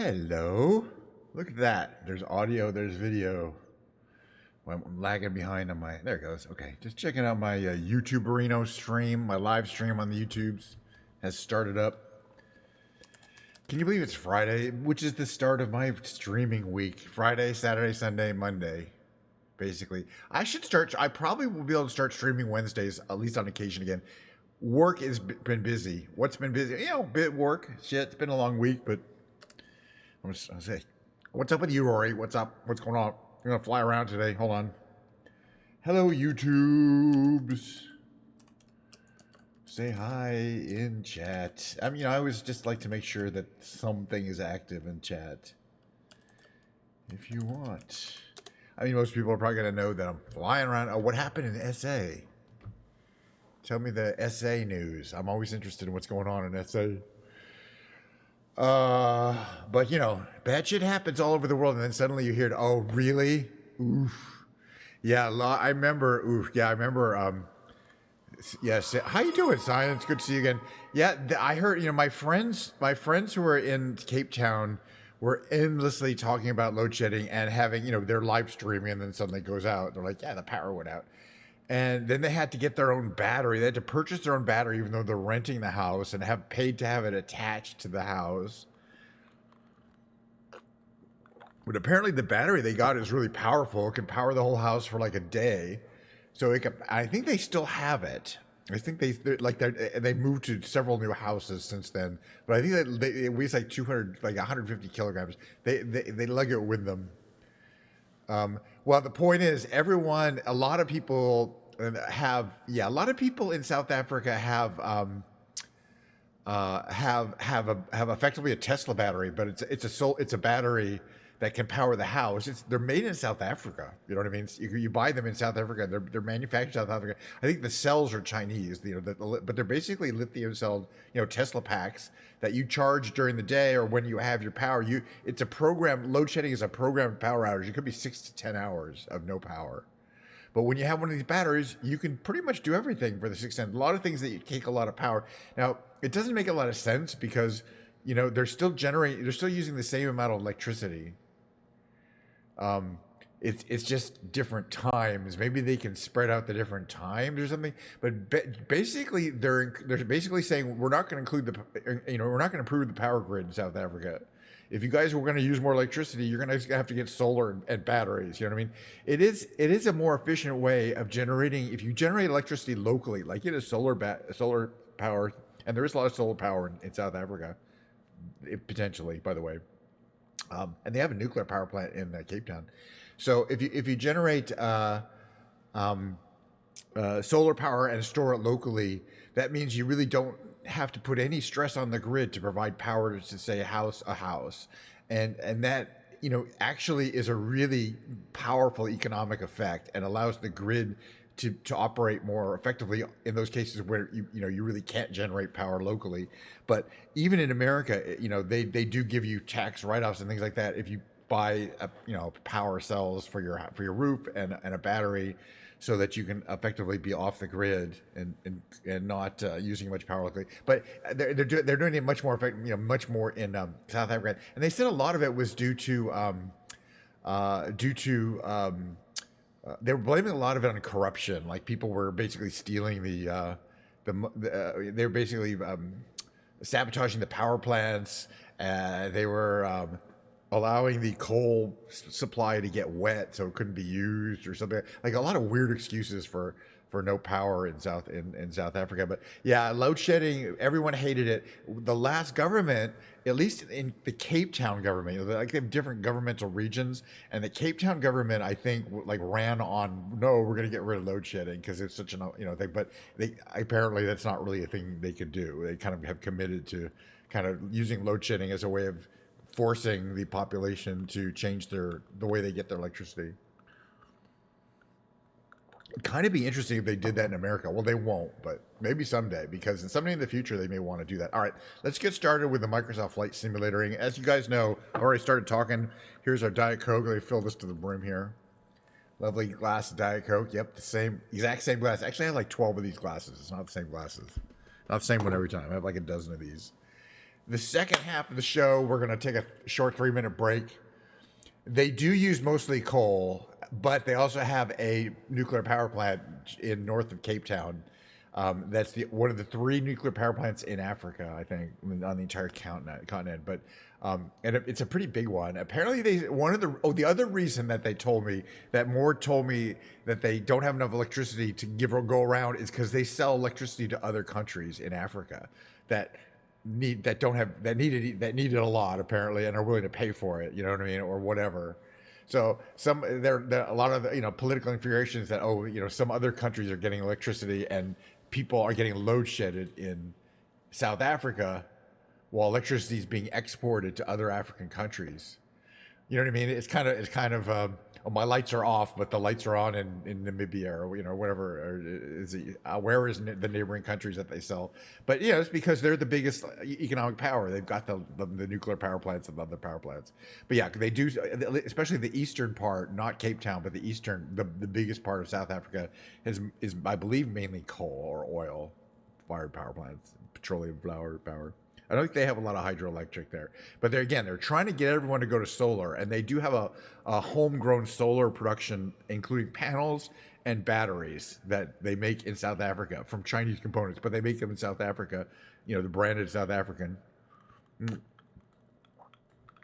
Hello. Look at that. There's audio, there's video. Well, I'm lagging behind on my. There it goes. Okay. Just checking out my YouTuberino stream. My live stream on the YouTubes has started up. Can you believe it's Friday, which is the start of my streaming week? Friday, Saturday, Sunday, Monday, basically. I probably will be able to start streaming Wednesdays, at least on occasion again. Work has been busy. What's been busy? Bit work. Shit, it's been a long week, but I'm gonna say, what's up with you, Rory? What's up? What's going on? I'm gonna fly around today. Hold on. Hello, YouTubes. Say hi in chat. I always just like to make sure that something is active in chat. If you want. Most people are probably gonna know that I'm flying around. Oh, what happened in SA? Tell me the SA news. I'm always interested in what's going on in SA. But bad shit happens all over the world, and then suddenly you hear it. Oh, really? Oof. Yeah, I remember. Oof. Yeah, I remember. Yes. How you doing, Simon? It's good to see you again. Yeah, I heard. My friends who are in Cape Town were endlessly talking about load shedding and having, they're live streaming, and then suddenly it goes out. They're like, yeah, the power went out. And then they had to get their own battery. They had to purchase their own battery, even though they're renting the house, and have paid to have it attached to the house. But apparently the battery they got is really powerful. It can power the whole house for like a day. So I think they still have it. I think they moved to several new houses since then. But I think that it weighs like 150 kilograms. They lug it with them. Well, the point is, a lot of people in South Africa have effectively a Tesla battery, but it's a battery that can power the house. They're made in South Africa. You know what I mean? You buy them in South Africa. They're manufactured in South Africa. I think the cells are Chinese. But they're basically lithium cell, Tesla packs that you charge during the day or when you have your power. It's a program. Load shedding is a programmed power outage. It could be 6 to 10 hours of no power. But when you have one of these batteries, you can pretty much do everything for the 6 to 10. A lot of things that take a lot of power. Now, it doesn't make a lot of sense because they're still using the same amount of electricity. It's just different times. Maybe they can spread out the different times or something. But basically, they're basically saying we're not going to include we're not going to improve the power grid in South Africa. If you guys were going to use more electricity, you're going to have to get solar and batteries. You know what I mean? It is a more efficient way of generating. If you generate electricity locally, like solar power, and there is a lot of solar power in South Africa, potentially, by the way. And they have a nuclear power plant in Cape Town. So if you generate solar power and store it locally, that means you really don't have to put any stress on the grid to provide power to, say, a house, and that actually is a really powerful economic effect and allows the grid to operate more effectively in those cases where you really can't generate power locally. But even in America, they do give you tax write-offs and things like that if you buy power cells for your roof and a battery, so that you can effectively be off the grid and not using much power locally. But they're doing it much more much more in South Africa, and they said a lot of it was due to they were blaming a lot of it on corruption. Like people were basically stealing they were basically sabotaging the power plants. They were allowing the coal supply to get wet so it couldn't be used or something. Like a lot of weird excuses for no power in South Africa. But yeah, load shedding, everyone hated it. The last government, at least in the Cape Town government, they have different governmental regions, and the Cape Town government, I think, ran on, no, we're going to get rid of load shedding because it's such an thing. But apparently that's not really a thing they could do. They kind of have committed to kind of using load shedding as a way of forcing the population to change the way they get their electricity. It'd kind of be interesting if they did that in America. Well, they won't, but maybe someday, because someday in the future they may want to do that. All right, let's get started with the Microsoft Flight Simulator. And as you guys know, I already started talking. Here's our Diet Coke. Let me fill this to the brim here. Lovely glass of Diet Coke. Yep, exact same glass. Actually, I have like 12 of these glasses. It's not the same glasses. Not the same one every time. I have like a dozen of these. The second half of the show, we're going to take a short 3-minute break. They do use mostly coal, but they also have a nuclear power plant in north of Cape Town. That's one of the 3 nuclear power plants in Africa, I think, on the entire continent. But and it's a pretty big one. Apparently, the other reason that they told me that Moore told me that they don't have enough electricity to go around is because they sell electricity to other countries in Africa that needed a lot apparently and are willing to pay for it. You know what I mean, or whatever. So there a lot of political infuriations that some other countries are getting electricity and people are getting load shedded in South Africa while electricity is being exported to other African countries. You know what I mean? It's kind of oh, my lights are off, but the lights are on in Namibia or whatever. Or where is the neighboring countries that they sell? But it's because they're the biggest economic power. They've got the nuclear power plants and other power plants. But yeah, they do, especially the eastern part, not Cape Town, but the eastern, the biggest part of South Africa is I believe mainly coal or oil fired power plants, petroleum power. I don't think they have a lot of hydroelectric there, but they're trying to get everyone to go to solar, and they do have a homegrown solar production, including panels and batteries that they make in South Africa from Chinese components, but they make them in South Africa. The branded South African.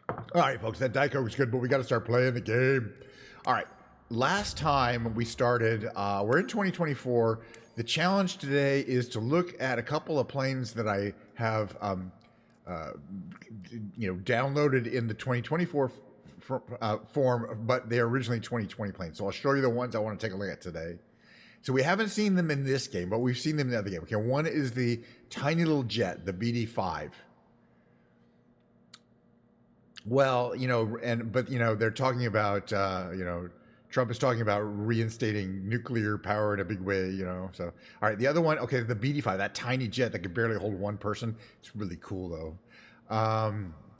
All right, folks, that Diet Coke was good, but we got to start playing the game. All right, last time we started, we're in 2024. The challenge today is to look at a couple of planes that I have, downloaded in the 2024 form, but they're originally 2020 planes. So I'll show you the ones I want to take a look at today. So we haven't seen them in this game, but we've seen them in the other game. Okay, one is the tiny little jet, the BD-5. Well, they're talking about, Trump is talking about reinstating nuclear power in a big way, So, all right, the other one, okay, the BD-5, that tiny jet that could barely hold one person. It's really cool, though.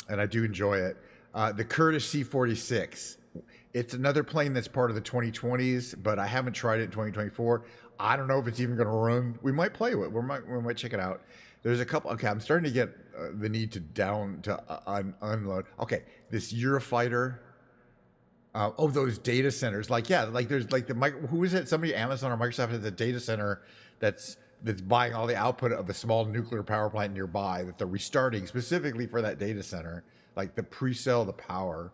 And I do enjoy it. The Curtiss C-46. It's another plane that's part of the 2020s, but I haven't tried it in 2024. I don't know if it's even going to run. We might play with it. We might check it out. There's a couple. Okay, I'm starting to get the need to unload. Okay, this Eurofighter. Those data centers. There's who is it? Somebody, Amazon or Microsoft, has a data center that's buying all the output of a small nuclear power plant nearby that they're restarting specifically for that data center, like the pre-sell the power.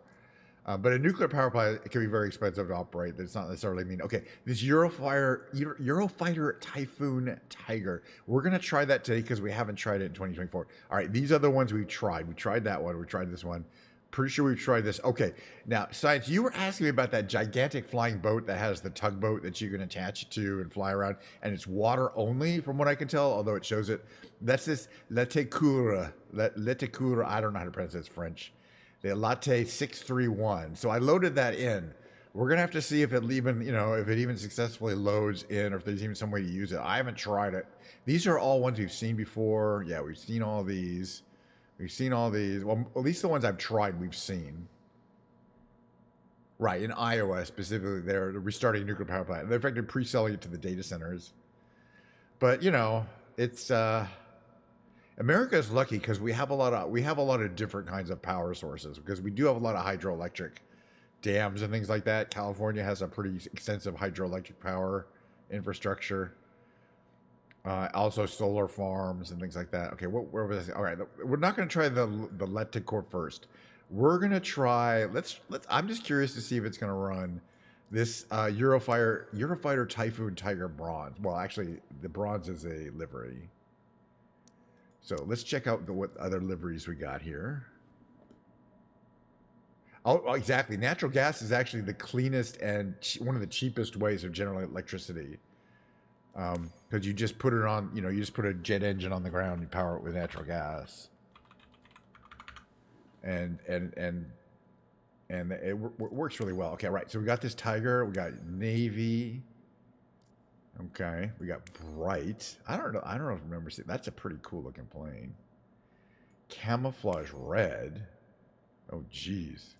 But a nuclear power plant, it can be very expensive to operate. That's not necessarily mean. Okay, this Eurofighter Typhoon Tiger. We're going to try that today because we haven't tried it in 2024. All right, these are the ones we've tried. We tried that one. We tried this one. Pretty sure we've tried this. Okay, now, Science, you were asking me about that gigantic flying boat that has the tugboat that you can attach it to and fly around, and it's water only, from what I can tell, although it shows it. That's this Letecoura. Letecoura, I don't know how to pronounce it, it's French. The Latte 631. So I loaded that in. We're gonna have to see if it even successfully loads in, or if there's even some way to use it. I haven't tried it. These are all ones we've seen before. Yeah, we've seen all these. We've seen all these. Well, at least the ones I've tried, we've seen. Right, in Iowa specifically, they're restarting a nuclear power plant. They're effectively pre-selling it to the data centers. But it's America is lucky because we have a lot of different kinds of power sources, because we do have a lot of hydroelectric dams and things like that. California has a pretty extensive hydroelectric power infrastructure. Also solar farms and things like that. Okay, where was this? All right, we're not going to try the Letecourt first. We're going to try, I'm just curious to see if it's going to run this Eurofighter Typhoon Tiger Bronze. Well, actually, the bronze is a livery. So let's check out what other liveries we got here. Oh, exactly. Natural gas is actually the cleanest and one of the cheapest ways of generating electricity. Because you just put it on, you just put a jet engine on the ground and power it with natural gas. And it works really well. Okay, right. So we got this Tiger. We got Navy. Okay, we got Bright. I don't know if I remember seeing. That's a pretty cool looking plane. Camouflage red. Oh, geez.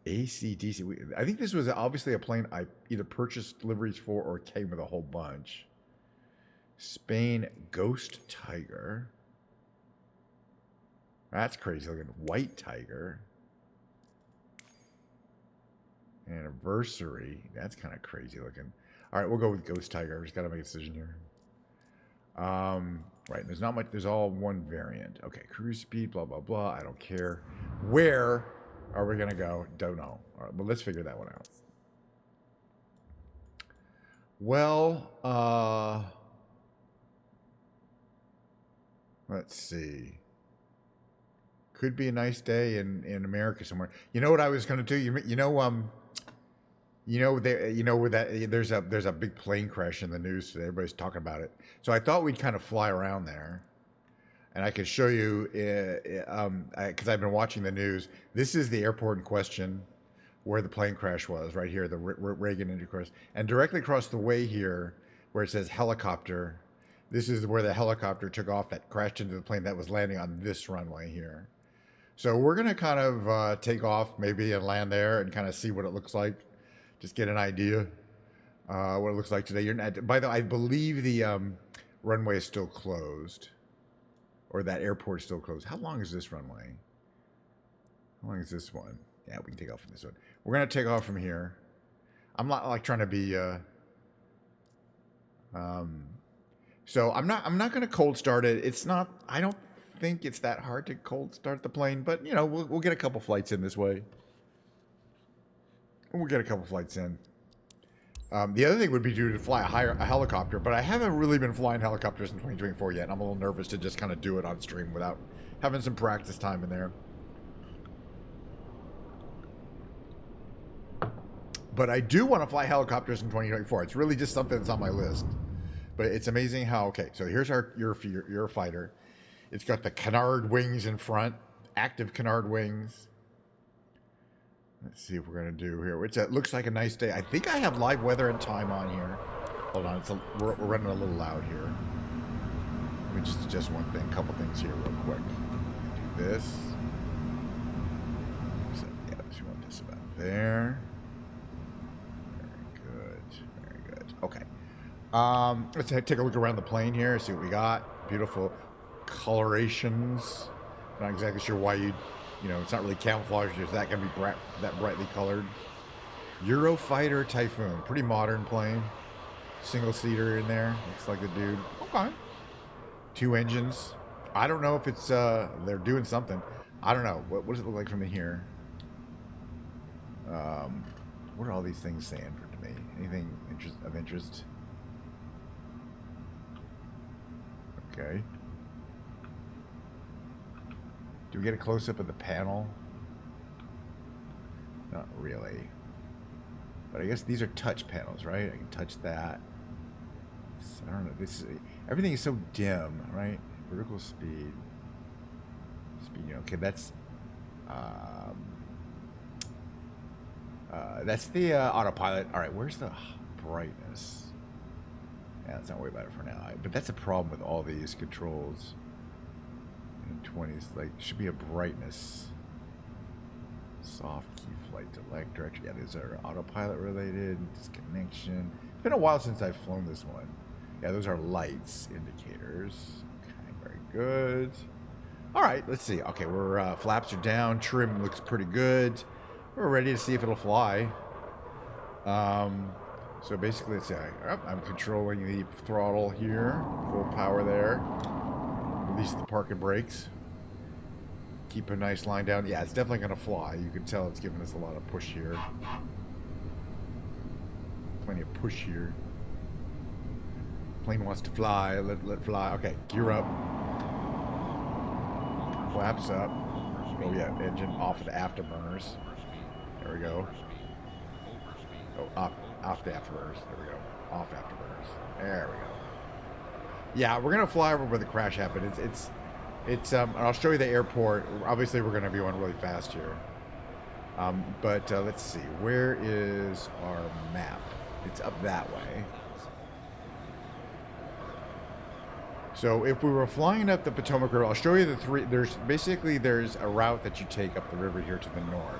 ACDC. I think this was obviously a plane I either purchased liveries for or came with a whole bunch. Spain Ghost Tiger. That's crazy looking. White tiger. Anniversary. That's kind of crazy looking. All right, we'll go with ghost tiger. Just got to make a decision here. Right, there's not much. There's all one variant. Okay, cruise speed, blah, blah, blah. I don't care. Where are we going to go? Don't know. All right, but let's figure that one out. Well, let's see. Could be a nice day in America somewhere. You know what I was going to do? There's a big plane crash in the news today. Everybody's talking about it. So I thought we'd kind of fly around there, and I could show you because I've been watching the news. This is the airport in question, where the plane crash was, right here, the Reagan intercourse, and directly across the way here, where it says helicopter. This is where the helicopter took off that crashed into the plane that was landing on this runway here. So we're gonna kind of take off maybe and land there and kind of see what it looks like. Just get an idea what it looks like today. By the way, I believe the runway is still closed, or that airport is still closed. How long is this runway? How long is this one? Yeah, we can take off from this one. We're gonna take off from here. I'm not like trying to be. So I'm not gonna cold start it. It's not. I don't think it's that hard to cold start the plane, but you know we'll get a couple flights in this way. We'll get a couple flights in. The other thing would be to fly a helicopter, but I haven't really been flying helicopters in 2024 yet. I'm a little nervous to just kind of do it on stream without having some practice time in there. But I do want to fly helicopters in 2024. It's really just something that's on my list. But it's amazing how, okay, so here's our Eurofighter. It's got the canard wings in front, active canard wings. Let's see if we're going to do here. It looks like a nice day. I think I have live weather and time on here. Hold on, we're running a little loud here. Let me just adjust one thing, a couple things here real quick. Do this. So, yeah, we want this about there. Very good. Okay. Let's take a look around the plane here, see what we got. Beautiful colorations. Not exactly sure why it's not really camouflage. Is that going to be that brightly colored? Eurofighter Typhoon. Pretty modern plane. Single seater in there. Looks like a dude. Okay. 2 engines. I don't know if it's, they're doing something. I don't know. What does it look like from here? What are all these things saying to me? Anything of interest? Okay. Do we get a close-up of the panel? Not really. But I guess these are touch panels, right? I can touch that. I don't know. Everything is so dim, right? Vertical speed. Okay, that's the autopilot. All right, where's the brightness? Yeah, let's not worry about it for now. But that's a problem with all these controls. 20s, like, should be a brightness. Soft key flight select direction. Yeah, these are autopilot related. Disconnection. It's been a while since I've flown this one. Yeah, those are lights indicators. Okay, very good. All right, let's see. Okay, we're flaps are down. Trim looks pretty good. We're ready to see if it'll fly. So basically, let's see. I'm controlling the throttle here. Full power there. Release the parking brakes. Keep a nice line down. Yeah, it's definitely going to fly. You can tell it's giving us a lot of push here. Plenty of push here. Plane wants to fly. Let fly. Okay, gear up. Flaps up. Oh yeah, engine off of the afterburners. There we go. Oh, off the afterburners. There we go. Off afterburners. There we go. Yeah, we're gonna fly over where the crash happened. It's I'll show you the airport. Obviously, we're gonna be going really fast here. But let's see. Where is our map? It's up that way. So if we were flying up the Potomac River, I'll show you the three. There's a route that you take up the river here to the north.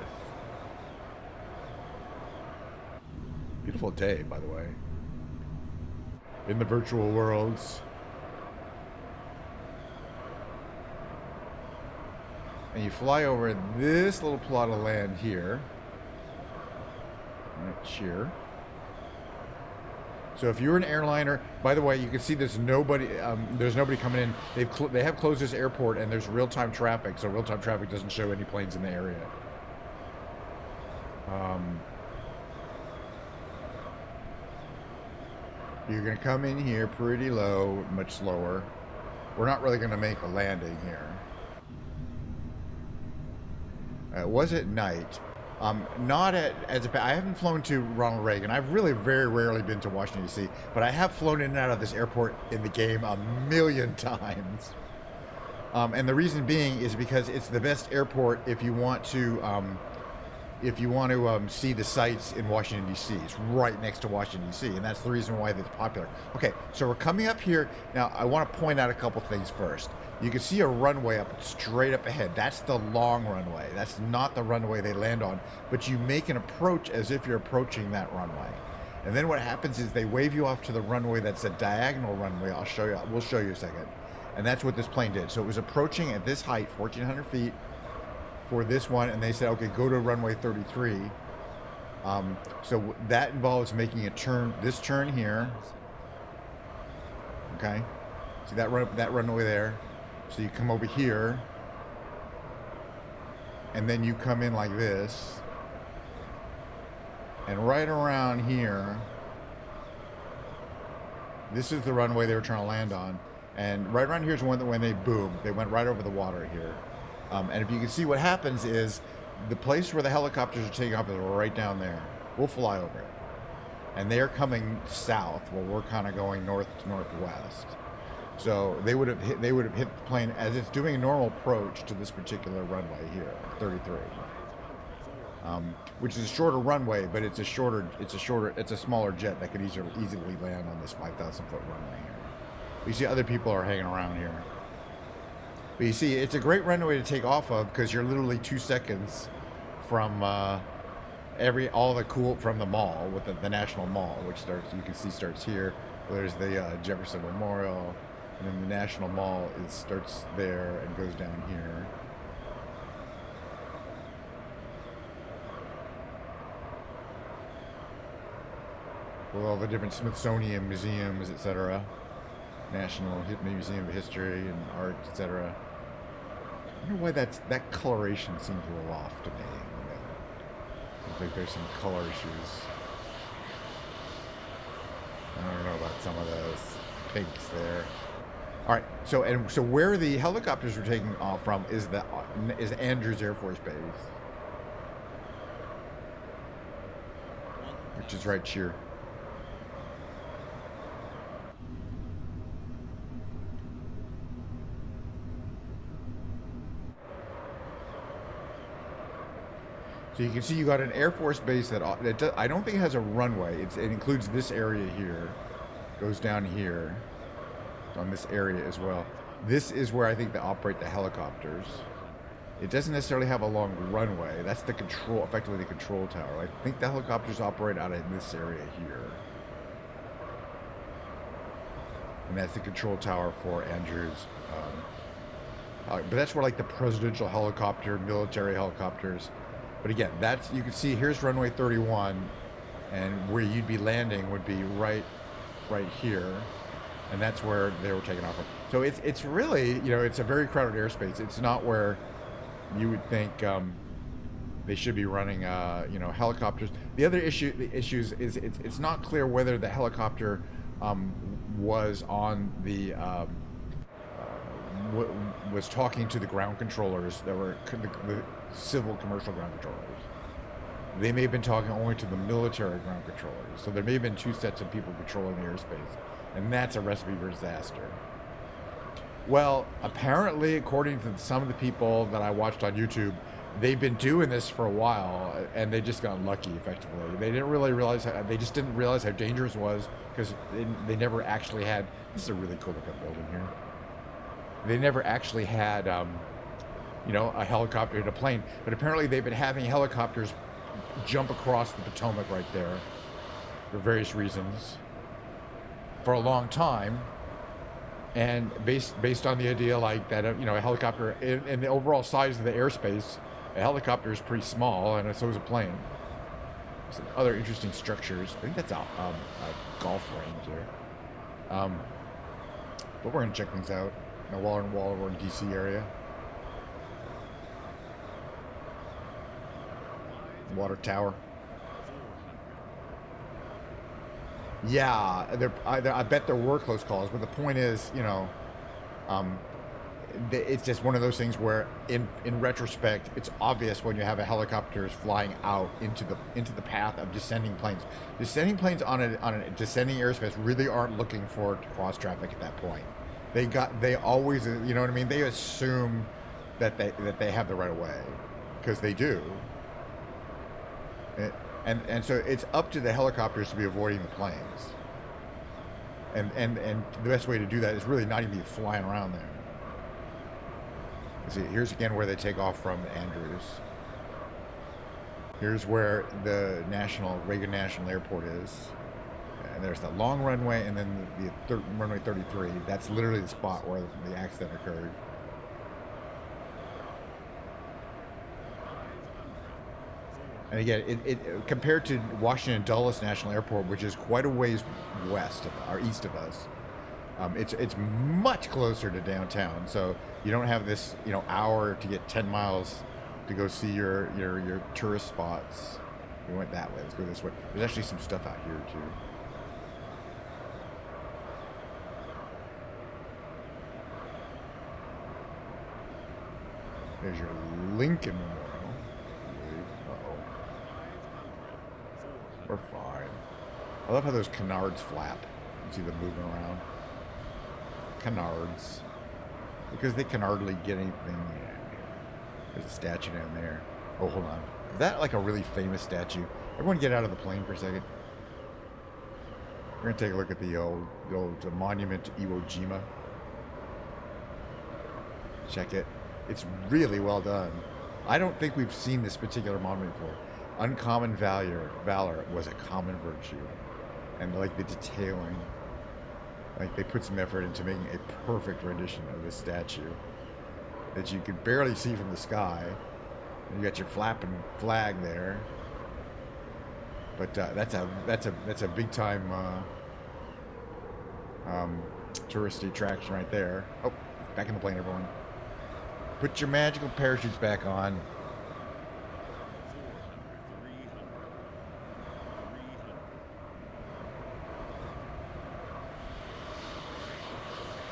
Beautiful day, by the way. In the virtual worlds. and you fly over this little plot of land here. Right here. So if you're an airliner, by the way, you can see there's nobody coming in. They have closed this airport, and there's real-time traffic, so real-time traffic doesn't show any planes in the area. You're going to come in here pretty low, much slower. We're not really going to make a landing here. It was at night. Not at I haven't flown to Ronald Reagan. I've really very rarely been to Washington D.C., but I have flown in and out of this airport in the game a million times. And the reason being is because it's the best airport if you want to see the sights in Washington D.C. It's right next to Washington D.C., and that's the reason why it's popular. Okay, so we're coming up here now. I want to point out a couple things first. You can see a runway straight up ahead. That's the long runway. That's not the runway they land on, but you make an approach as if you're approaching that runway. And then what happens is they wave you off to the runway that's a diagonal runway. I'll show you. We'll show you a second. And that's what this plane did. So it was approaching at this height, 1,400 feet for this one, and they said, okay, go to runway 33. So that involves making a turn, this turn here. Okay. See that runway there? So you come over here, and then you come in like this, and right around here, this is the runway they were trying to land on, and right around here is when they boomed. They went right over the water here, and if you can see what happens is the place where the helicopters are taking off is right down there. We'll fly over it, and they're coming south while we're kind of going north to northwest. So they would have hit the plane as it's doing a normal approach to this particular runway here, 33, which is a shorter runway, but it's a smaller jet that could easily land on this 5,000 foot runway here. You see other people are hanging around here, but you see it's a great runway to take off of because you're literally 2 seconds from from the mall with the National Mall, which starts here. There's the Jefferson Memorial. And then the National Mall starts there and goes down here. With all the different Smithsonian museums, etc. National Museum of History and Art, etc. I wonder why that coloration seems a little off to me. Looks like there's some color issues. I don't know about some of those pinks there. All right, so where the helicopters were taking off from is Andrews Air Force Base, which is right here. So you can see you got an Air Force base that I don't think it has a runway. It includes this area here, goes down here. On this area as well. This is where I think they operate the helicopters. It doesn't necessarily have a long runway. That's effectively the control tower. I think the helicopters operate out of this area here. And that's the control tower for Andrews. But that's where like the presidential helicopter, military helicopters. But again, you can see here's runway 31, and where you'd be landing would be right here. And that's where they were taking off from. So it's really, it's a very crowded airspace. It's not where you would think they should be running, helicopters. The other issues is it's not clear whether the helicopter was on the was talking to the ground controllers that were the civil commercial ground controllers. They may have been talking only to the military ground controllers. So there may have been two sets of people controlling the airspace. And that's a recipe for disaster. Well, apparently, according to some of the people that I watched on YouTube, they've been doing this for a while, and they just got lucky, effectively. They didn't really realize they just didn't realize how dangerous it was, because they never actually had. This is a really cool looking building here. They never actually had, a helicopter hit a plane, but apparently they've been having helicopters jump across the Potomac right there for various reasons. For a long time, And based on the idea like that, you know, a helicopter in the overall size of the airspace, a helicopter is pretty small, and so is a plane. Some other interesting structures. I think that's a golf range there. But we're gonna check things out. Now, while we're in DC area, water tower. Yeah, I bet there were close calls, but the point is, you know, um, it's just one of those things where, in retrospect, it's obvious when you have a helicopters flying out into the path of descending planes. Descending planes on a descending airspace really aren't looking for cross traffic at that point. They always, you know what I mean. They assume that they have the right of way, because they do. And so it's up to the helicopters to be avoiding the planes. And the best way to do that is really not even be flying around there. See, here's again where they take off from Andrews. Here's where the Reagan National Airport is. And there's the long runway, and then the runway 33. That's literally the spot where the accident occurred. And again, it compared to Washington Dulles National Airport, which is quite a ways west or east of us, it's much closer to downtown. So you don't have this, you know, hour to get 10 miles to go see your tourist spots. We went that way. Let's go this way. There's actually some stuff out here too. There's your Lincoln Memorial. We're fine. I love how those canards flap. You see them moving around. Canards. Because they can hardly get anything. Yeah, there's a statue down there. Oh, hold on. Is that like a really famous statue? Everyone get out of the plane for a second. We're going to take a look at the old monument to Iwo Jima. Check it. It's really well done. I don't think we've seen this particular monument before. Uncommon valor was a common virtue. And like the detailing, like they put some effort into making a perfect rendition of this statue that you could barely see from the sky. And you got your flapping flag there. But that's a big time touristy attraction right there. Oh, back in the plane, everyone. Put your magical parachutes back on.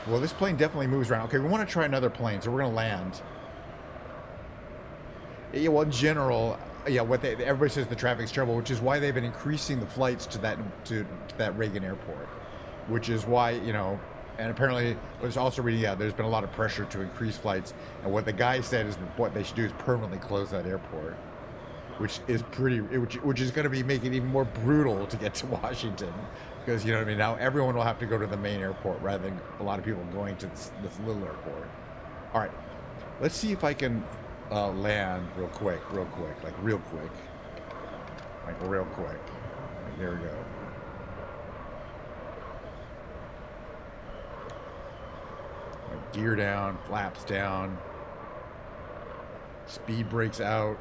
Well, this plane definitely moves around. Okay, we want to try another plane, so we're going to land. Yeah, well, in general, yeah, everybody says the traffic's terrible, which is why they've been increasing the flights to that Reagan airport, which is why, you know, and apparently I was also reading, yeah, there's been a lot of pressure to increase flights, and what the guy said is what they should do is permanently close that airport, which is which is going to be making it even more brutal to get to Washington. Because, you know what I mean, now everyone will have to go to the main airport rather than a lot of people going to this little airport. All right, let's see if I can land real quick. Like real quick. There we go. Gear down, flaps down. Speed brakes out.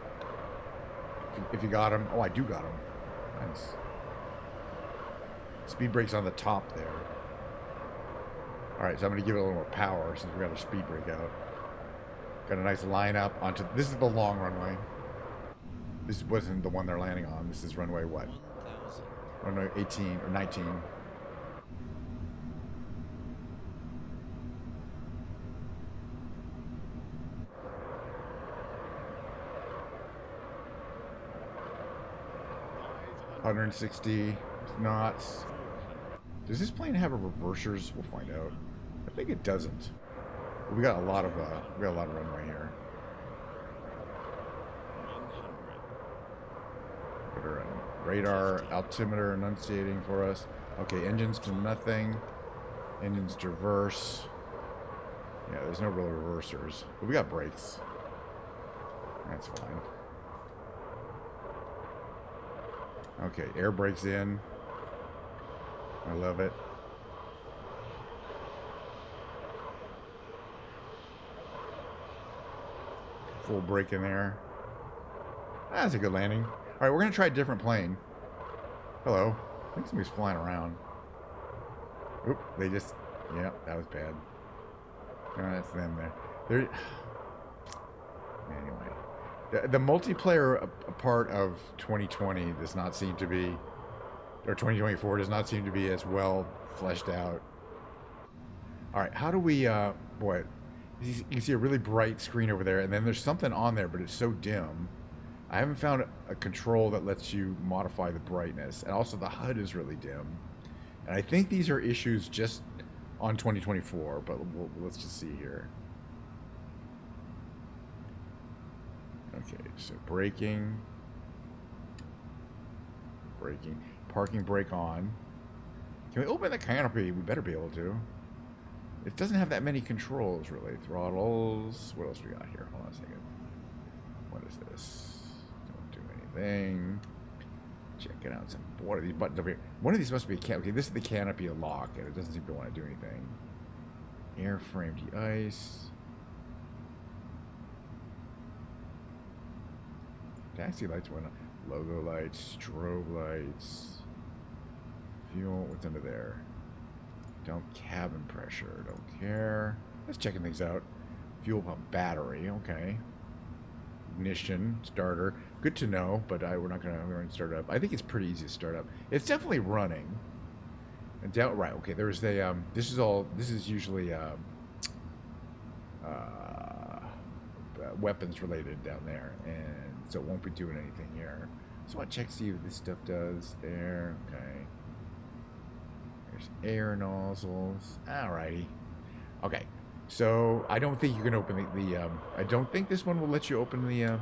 If you got them. Oh, I do got them. Nice. Speed brakes on the top there. Alright, so I'm going to give it a little more power since we got our speed brake out. Got a nice line up onto... This is the long runway. This wasn't the one they're landing on. This is runway what? Runway 18 or 19. $160 knots. Does this plane have a reversers? We'll find out. I think it doesn't. But we got a lot of runway here. Got our radar altimeter enunciating for us. Okay, engines to nothing. Engines to reverse. Yeah, there's no real reversers. But we got brakes. That's fine. Okay, air brakes in. I love it. full brake in there. That's a good landing. All right, we're going to try a different plane. Hello. I think somebody's flying around. Oop, they just... Yeah, that was bad. No, that's them there. They're... Anyway. The multiplayer part of 2020 does not seem to be... Or 2024 does not seem to be as well fleshed out. Alright, how do we... boy, you can see a really bright screen over there, and then there's something on there, but it's so dim. I haven't found a control that lets you modify the brightness. And also the HUD is really dim. And I think these are issues just on 2024, but let's just see here. Okay, so braking. Parking brake on. Can we open the canopy? We better be able to. It doesn't have that many controls, really. Throttles. What else we got here? Hold on a second. What is this? Don't do anything. Checking out some... What are these buttons over here? One of these must be a canopy. Okay, this is the canopy lock, and it doesn't seem to want to do anything. Airframe de-ice. Taxi lights went on. Logo lights, strobe lights. Fuel, what's under there? Dump cabin pressure, don't care. Just checking things out. Fuel pump battery, okay. Ignition, starter. Good to know, but we're not going to start it up. I think it's pretty easy to start up. It's definitely running. And down, right, okay, there's a, this is usually, weapons related down there, and so it won't be doing anything here. So I check, see what this stuff does there, okay. There's air nozzles, alrighty. Okay, so I don't think you can open I don't think this one will let you open the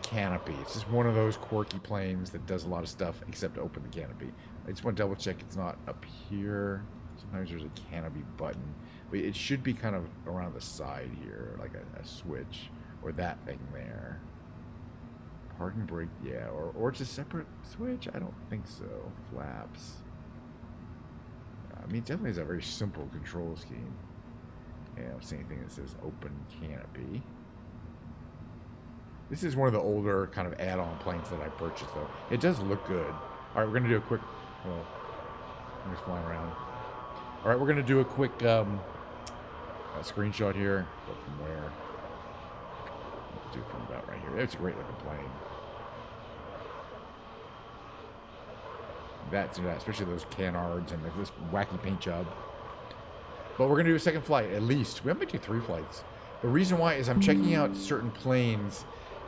canopy. It's just one of those quirky planes that does a lot of stuff except to open the canopy. I just want to double check it's not up here. Sometimes there's a canopy button, but it should be kind of around the side here, like a switch, or that thing there. Parking brake, yeah, or it's a separate switch? I don't think so. Flaps. I mean, it definitely is a very simple control scheme. Yeah, I don't see anything that says open canopy. This is one of the older kind of add-on planes that I purchased, though. It does look good. All right, we're going to do a quick... Well, I'm just flying around. All right, we're going to do a quick screenshot here. But from where? Let's do it from about right here. It's a great looking plane. That's especially those canards and this wacky paint job. But we're going to do a second flight, at least. We might do 3 flights. The reason why is I'm checking out certain planes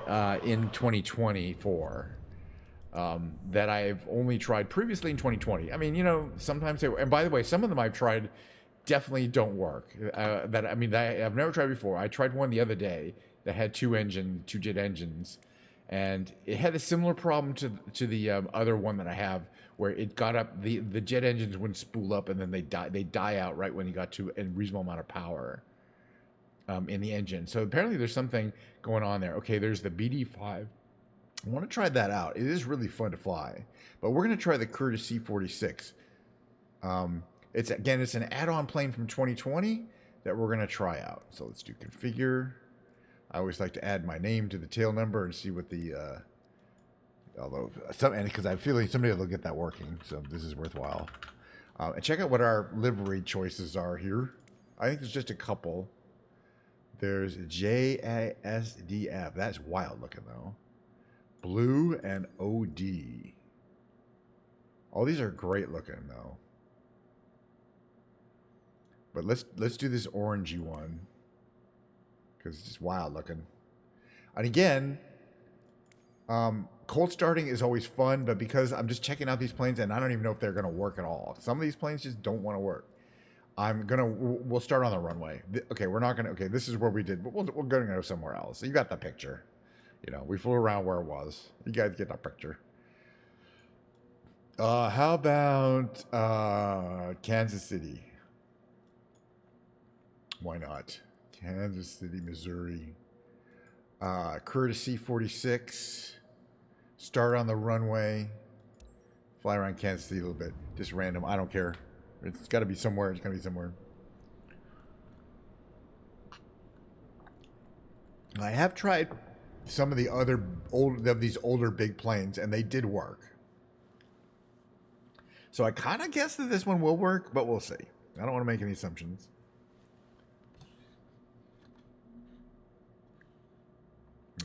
in 2024 that I've only tried previously in 2020. I mean, you know, sometimes they... And by the way, some of them I've tried definitely don't work. I've never tried before. I tried one the other day that had 2 jet engines. And it had a similar problem to the other one that I have, where it got up, the jet engines wouldn't spool up, and then they die out right when you got to a reasonable amount of power in the engine. So apparently there's something going on there. Okay, there's the BD5. I want to try that out. It is really fun to fly. But we're going to try the Curtiss C-46. It's an add-on plane from 2020 that we're going to try out. So let's do configure. I always like to add my name to the tail number and see what the, because I'm feeling somebody will get that working, so this is worthwhile. And check out what our livery choices are here. I think there's just a couple. There's JASDF. That's wild looking though. Blue and OD. All these are great looking though. But let's do this orangey one, because it's just wild looking. And again, cold starting is always fun, but because I'm just checking out these planes and I don't even know if they're going to work at all. Some of these planes just don't want to work. We'll start on the runway. Okay, we're not going to, okay, this is where we did, but we're going to go somewhere else. You got the picture. You know, we flew around where it was. You guys get that picture. How about Kansas City? Why not? Kansas City, Missouri. Curtiss C-46. Start on the runway. Fly around Kansas City a little bit. Just random. I don't care. It's got to be somewhere. It's got to be somewhere. I have tried some of the other these older big planes, and they did work. So I kind of guess that this one will work, but we'll see. I don't want to make any assumptions.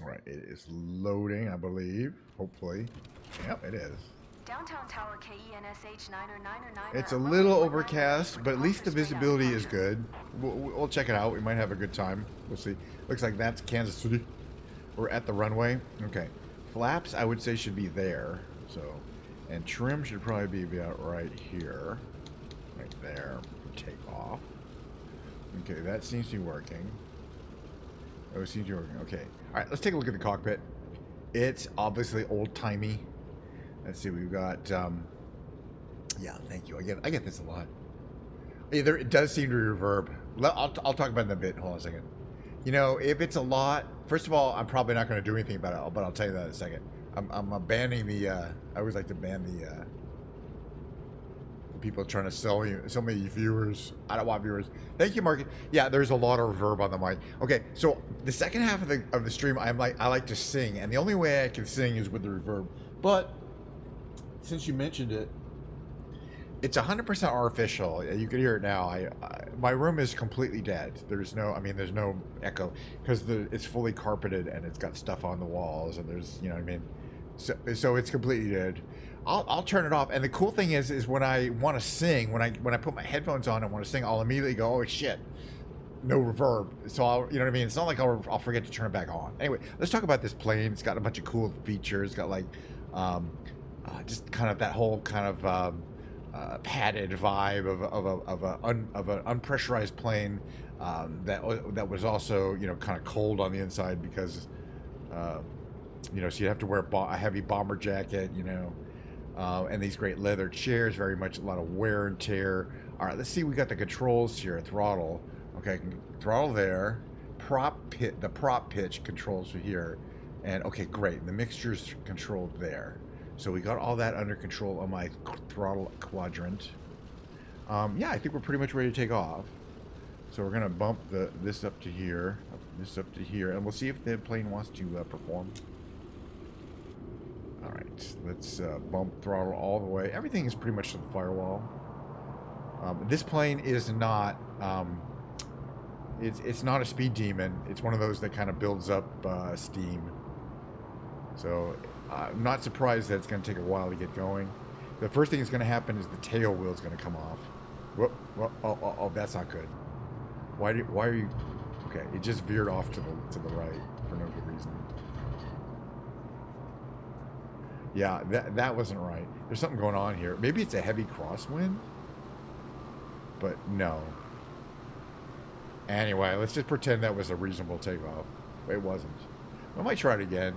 All right, it is loading, I believe. Hopefully. Yep, it is. Downtown Tower KENSH 90909. It's a little overcast, but at least the visibility is good. We'll check it out. We might have a good time. We'll see. Looks like that's Kansas City. We're at the runway. Okay. Flaps, I would say, should be there. So, and trim should probably be about right here. Right there for takeoff. Okay, that seems to be working. Oh, it seems to be working. Okay. All right, let's take a look at the cockpit. It's obviously old-timey. Let's see, we've got, yeah, thank you. I get this a lot. Yeah, it does seem to reverb. I'll talk about it in a bit. Hold on a second. You know, if it's a lot, first of all, I'm probably not going to do anything about it, but I'll tell you that in a second. I'm banning the, I always like to ban the people trying to sell me, so many viewers. I don't want viewers. Thank you, Mark. Yeah, there's a lot of reverb on the mic. Okay, so the second half of the stream, I like to sing, and the only way I can sing is with the reverb. But since you mentioned it, it's 100% artificial. You can hear it now. My room is completely dead. There's no echo because it's fully carpeted and it's got stuff on the walls and there's, you know what I mean? So it's completely dead. I'll turn it off. And the cool thing is when I want to sing, when I put my headphones on and want to sing, I'll immediately go, oh shit, no reverb. So you know what I mean? It's not like I'll forget to turn it back on. Anyway, let's talk about this plane. It's got a bunch of cool features. It's got like, just kind of that whole kind of padded vibe of an unpressurized plane that was also, you know, kind of cold on the inside because you know, so you have to wear a heavy bomber jacket, you know, and these great leather chairs, very much a lot of wear and tear. All right, let's see. We got the controls here. Throttle. Okay, throttle there. The prop pitch controls are here, and okay, great. The mixture's controlled there. So we got all that under control on my throttle quadrant. Yeah, I think we're pretty much ready to take off. So we're gonna bump this up to here, and we'll see if the plane wants to perform. All right, let's bump throttle all the way. Everything is pretty much to the firewall. This plane is not. It's not a speed demon. It's one of those that kind of builds up steam. So. I'm not surprised that it's going to take a while to get going. The first thing that's going to happen is the tail wheel is going to come off. Whoop, whoop, oh, that's not good. Why are you... Okay, it just veered off to the right for no good reason. Yeah, that wasn't right. There's something going on here. Maybe it's a heavy crosswind? But no. Anyway, let's just pretend that was a reasonable takeoff. It wasn't. I might try it again.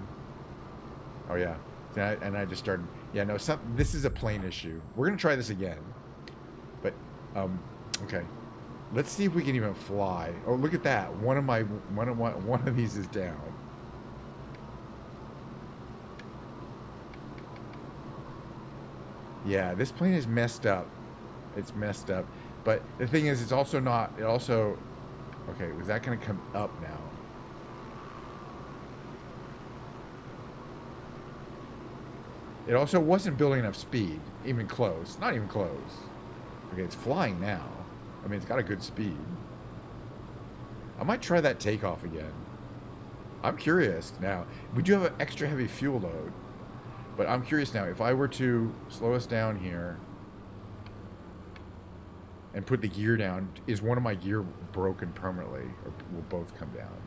Oh yeah, and I just started. Yeah, no, this is a plane issue. We're gonna try this again, but okay. Let's see if we can even fly. Oh, look at that! One of these is down. Yeah, this plane is messed up. It's messed up. But the thing is, it's also not. It also. Okay, is that gonna come up now? It also wasn't building enough speed, even close. Not even close. Okay, it's flying now. I mean, it's got a good speed. I might try that takeoff again. I'm curious now. We do have an extra heavy fuel load, but I'm curious now. If I were to slow us down here and put the gear down, is one of my gear broken permanently, or will both come down?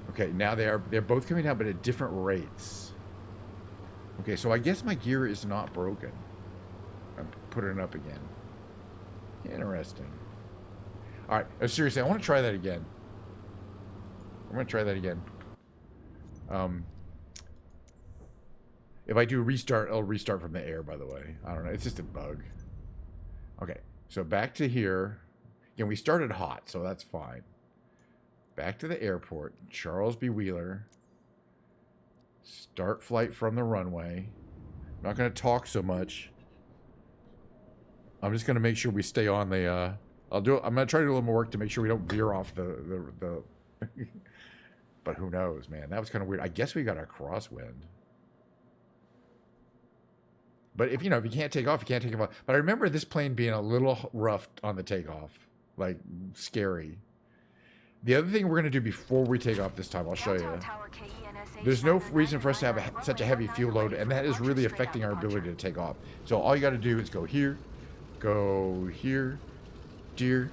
Okay, now they're both coming down, but at different rates. Okay, so I guess my gear is not broken. I'm putting it up again. Interesting. All right, seriously, I want to try that again. I'm going to try that again. If I do restart, I'll restart from the air, by the way. I don't know. It's just a bug. Okay, so back to here. Again, we started hot, so that's fine. Back to the airport. Charles B. Wheeler. Start flight from the runway. I'm not going to talk so much. I'm just going to make sure we stay on the I'm gonna try to do a little more work to make sure we don't veer off the but who knows, man? That was kind of weird. I guess we got a crosswind. But if you can't take off, you can't take off. But I remember this plane being a little rough on the takeoff, like scary. The other thing we're gonna do before we take off this time, I'll show you. There's no reason for us to have such a heavy fuel load, and that is really affecting our ability to take off. So all you got to do is go here, dear,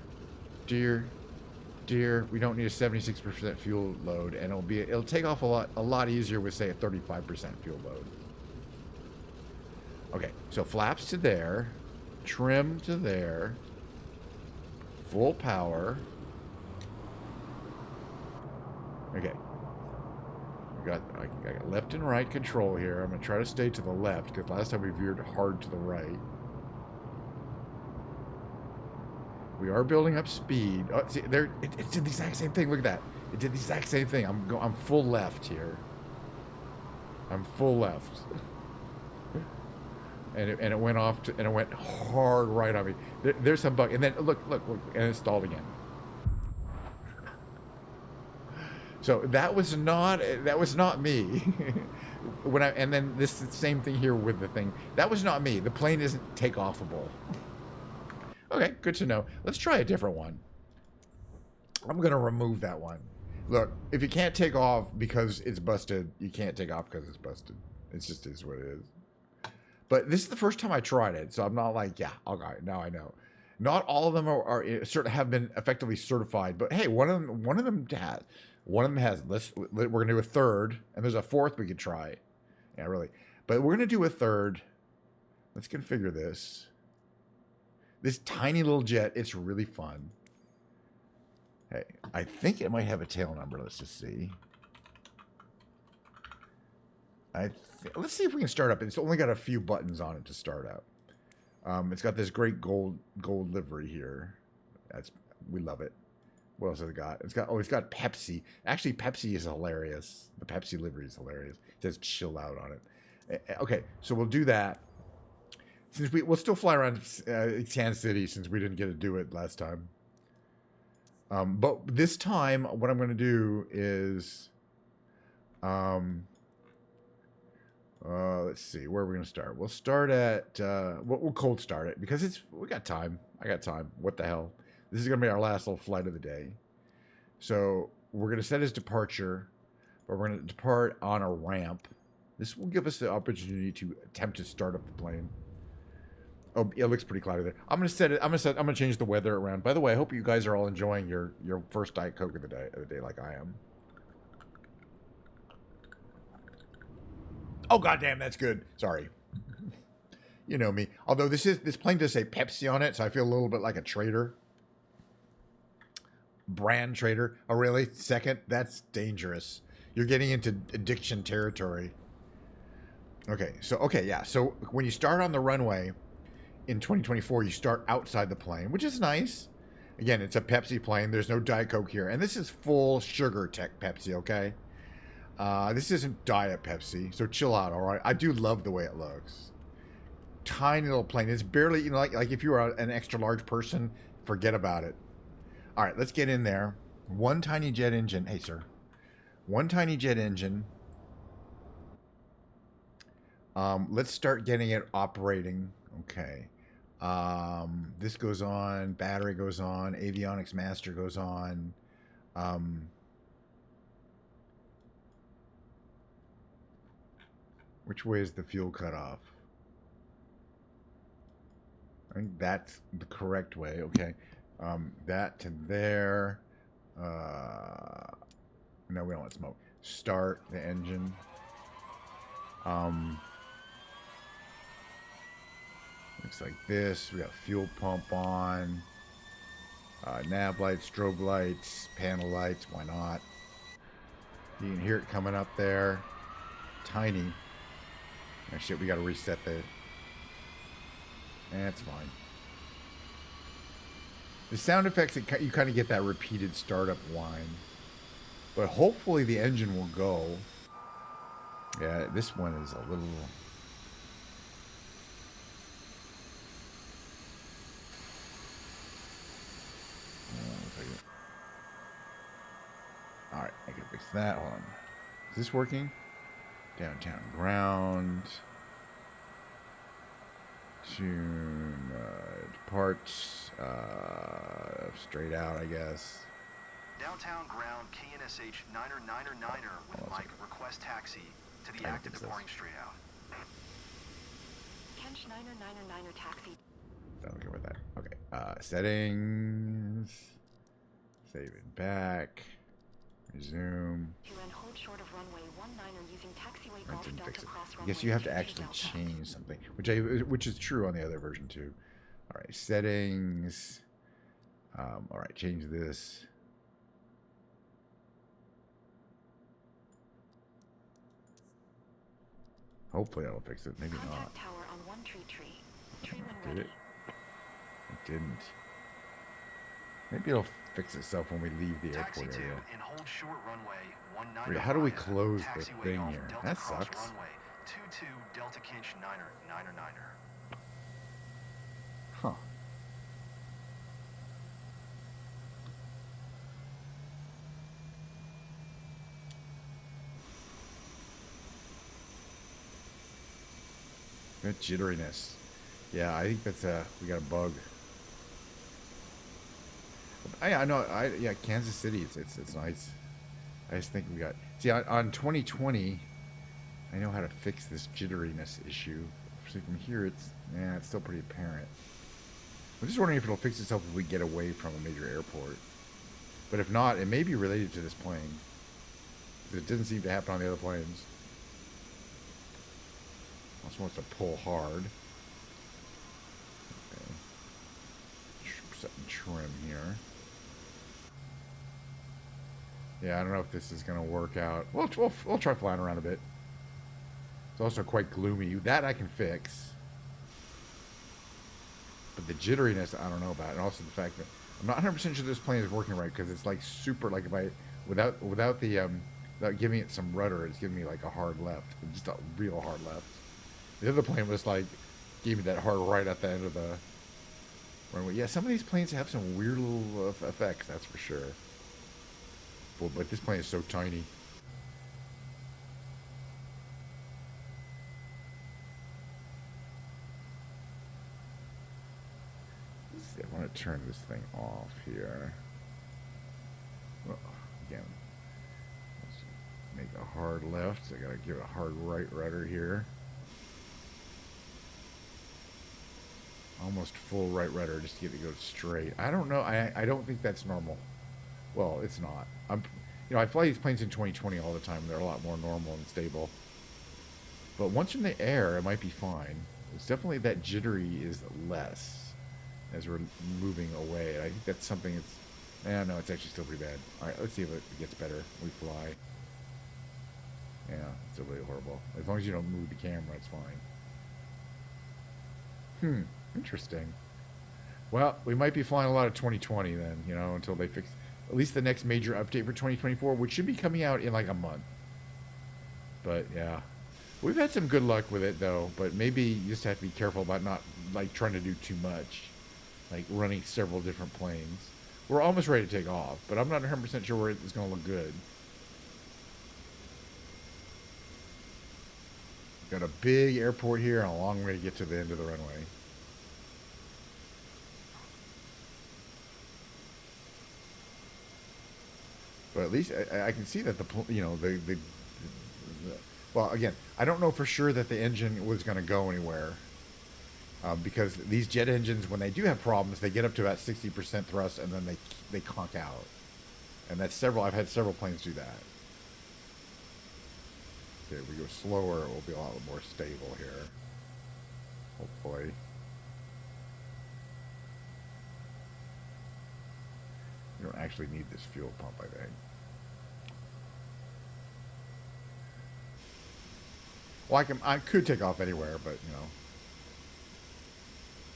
we don't need a 76% fuel load, and it'll take off a lot easier with, say, a 35% fuel load. Okay, so flaps to there, trim to there, full power. Okay. I got left and right control here. I'm going to try to stay to the left, because last time we veered hard to the right. We are building up speed. Oh, see, it did the exact same thing. Look at that. It did the exact same thing. I'm full left here. I'm full left. And it went off, and it went hard right on me. There's some bug. And then, look, and it stalled again. So that was not me. And then this is the same thing here with the thing. That was not me. The plane isn't takeoffable. Okay, good to know. Let's try a different one. I'm gonna remove that one. Look, if you can't take off because it's busted, you can't take off because it's busted. It just is what it is. But this is the first time I tried it, so I'm not like, yeah, okay, now I know. Not all of them are have been effectively certified, but hey, one of them has. One of them has. We're gonna do a third, and there's a fourth we could try. Yeah, really. But we're gonna do a third. Let's configure this. This tiny little jet. It's really fun. Hey, I think it might have a tail number. Let's just see. Let's see if we can start up. It's only got a few buttons on it to start up. It's got this great gold livery here. We love it. What else has it got? It's got Pepsi. Actually, Pepsi is hilarious. The Pepsi livery is hilarious. It says "chill out" on it. Okay, so we'll do that. Since we'll still fly around Kansas City, since we didn't get to do it last time. But this time, what I'm going to do is, let's see, where are we going to start? We'll start at, we'll cold start it because we got time. I got time. What the hell? This is going to be our last little flight of the day. So we're going to set his departure, but we're going to depart on a ramp. This will give us the opportunity to attempt to start up the plane. Oh, it looks pretty cloudy there. I'm going to change the weather around. By the way, I hope you guys are all enjoying your first Diet Coke of the day like I am. Oh, goddamn, that's good. Sorry. You know me. Although this plane does say Pepsi on it, so I feel a little bit like a traitor. Brand trader. Oh, really? Second? That's dangerous. You're getting into addiction territory. Okay, yeah. So when you start on the runway in 2024, you start outside the plane, which is nice. Again, it's a Pepsi plane. There's no Diet Coke here. And this is full sugar tech Pepsi, okay? This isn't Diet Pepsi, so chill out, all right? I do love the way it looks. Tiny little plane. It's barely, like if you were an extra large person, forget about it. All right, let's get in there. One tiny jet engine. Hey, sir. One tiny jet engine. Let's start getting it operating. Okay. This goes on. Battery goes on. Avionics master goes on. Which way is the fuel cutoff? I think that's the correct way. Okay. That to there. No, we don't want smoke. Start the engine. Looks like this. We got fuel pump on. Nav lights, strobe lights, panel lights. Why not? You can hear it coming up there. Tiny. Oh, shit, we got to reset the... That's fine. The sound effects, you kind of get that repeated startup whine. But hopefully the engine will go. Yeah, this one is a little... Fix that. Hold on. Is this working? Downtown ground. Tune parts. Straight out, I guess. Downtown ground KNSH 9er with Mike. Request taxi to the active departing straight out. Kench 9er taxi. Don't care about that. Okay. Settings. Save it back. Resume. To and hold short of runway 19 using taxiway golf Didn't delta fix it. cross I runway guess you have to 22 actually delta. change something, which is true on the other version too. All right, settings. All right, change this. Hopefully that'll fix it. Maybe Contact not. tower on one tree. Tree when Did ready. it? It didn't. Maybe it'll fix itself when we leave the Taxi airport 2 area. and hold short runway 19. Wait, how do we close the Taxiway thing golf here? delta That cross sucks. Runway 22 Delta Kinch 9er. Huh. That jitteriness. Yeah, I think that's we got a bug. I know. Yeah, Kansas City. It's nice. I just think we got. See, on 2020, I know how to fix this jitteriness issue. So from here, it's still pretty apparent. I'm just wondering if it'll fix itself if we get away from a major airport. But if not, it may be related to this plane. It doesn't seem to happen on the other planes. Also wants to pull hard. Okay. Setting trim here. Yeah, I don't know if this is going to work out. We'll try flying around a bit. It's also quite gloomy. That I can fix. But the jitteriness, I don't know about. And also the fact that I'm not 100% sure this plane is working right because it's like super, like if I, without giving it some rudder, it's giving me like a hard left. Just a real hard left. The other plane was like, gave me that hard right at the end of the runway. Yeah, some of these planes have some weird little effects, that's for sure. But this plane is so tiny. Let's see, I want to turn this thing off here. Well, again, let's make a hard left. So I gotta give it a hard right rudder here. Almost full right rudder just to get it to go straight. I don't know. I don't think that's normal. Well, it's not. I fly these planes in 2020 all the time. They're a lot more normal and stable. But once in the air, it might be fine. It's definitely that jittery is less as we're moving away. And I think that's something that's... no, it's actually still pretty bad. All right, let's see if it gets better. We fly. Yeah, it's still really horrible. As long as you don't move the camera, it's fine. Interesting. Well, we might be flying a lot of 2020 then, until they fix at least the next major update for 2024, which should be coming out in like a month. But yeah, we've had some good luck with it though, but maybe you just have to be careful about not like trying to do too much, like running several different planes. We're almost ready to take off, but I'm not 100% sure where it's going to look good. Got a big airport here and a long way to get to the end of the runway. But at least I can see that well, again, I don't know for sure that the engine was going to go anywhere. Because these jet engines, when they do have problems, they get up to about 60% thrust and then they conk out. And that's I've had several planes do that. Okay, if we go slower, it will be a lot more stable here. Hopefully. You don't actually need this fuel pump, I think. Well, I could take off anywhere, but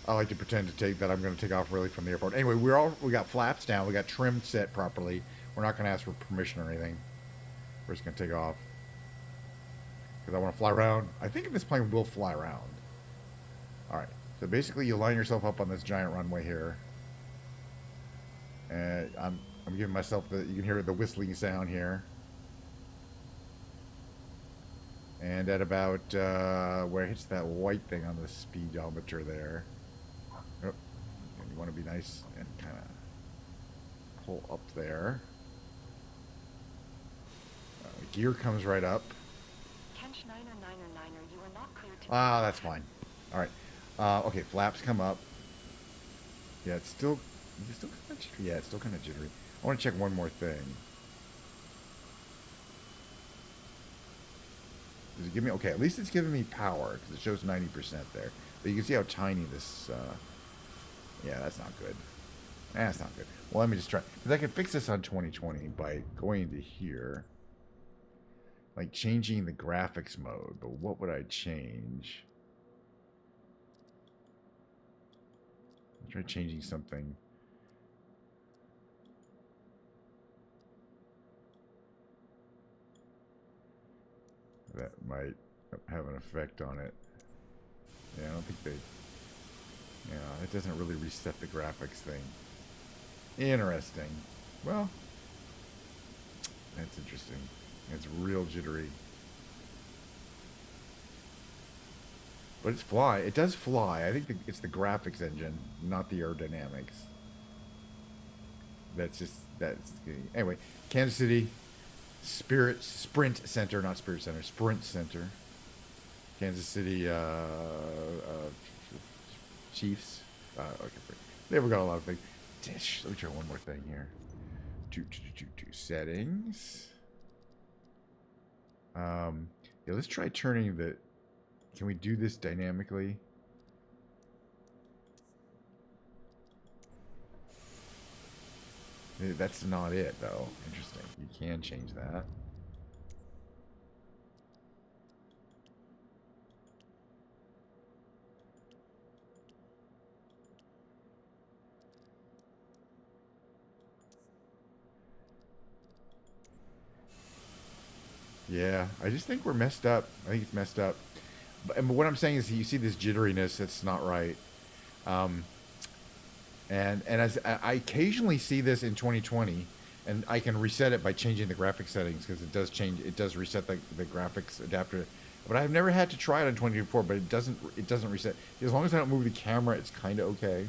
I like to pretend that I'm going to take off really from the airport. Anyway, we got flaps down, we got trim set properly. We're not going to ask for permission or anything. We're just going to take off because I want to fly around. I think this plane will fly around. All right. So basically, you line yourself up on this giant runway here. And I'm giving myself you can hear the whistling sound here. And at about where it hits that white thing on the speedometer there. Oh, and you want to be nice and kind of pull up there. Gear comes right up. Kench 9er, you are not cleared to... Ah, that's fine. All right. Okay, flaps come up. Yeah, it's still kind of jittery. Yeah, it's still kind of jittery. I want to check one more thing. Does it give me... Okay, at least it's giving me power, because it shows 90% there. But you can see how tiny this... yeah, that's not good. That's not good. Well, let me just try... Because I can fix this on 2020 by going into here. Like, changing the graphics mode. But what would I change? Try changing something. That might have an effect on it. Yeah, I don't think they... Yeah, it doesn't really reset the graphics thing. Interesting. Well, that's interesting. It's real jittery. But it's fly. It does fly. I think it's the graphics engine, not the aerodynamics. That's anyway. Kansas City Sprint Center, not Spirit Center, Sprint Center. Kansas City Chiefs. Okay, they've got a lot of things. Let me try one more thing here. Settings. Yeah, let's try turning the... Can we do this dynamically? That's not it, though. Interesting. You can change that. Yeah, I just think we're messed up. I think it's messed up. But what I'm saying is, you see this jitteriness. That's not right. And as I occasionally see this in 2020, and I can reset it by changing the graphics settings, because it does change. It does reset the graphics adapter. But I've never had to try it on 2024. But it doesn't reset. As long as I don't move the camera, it's kind of okay.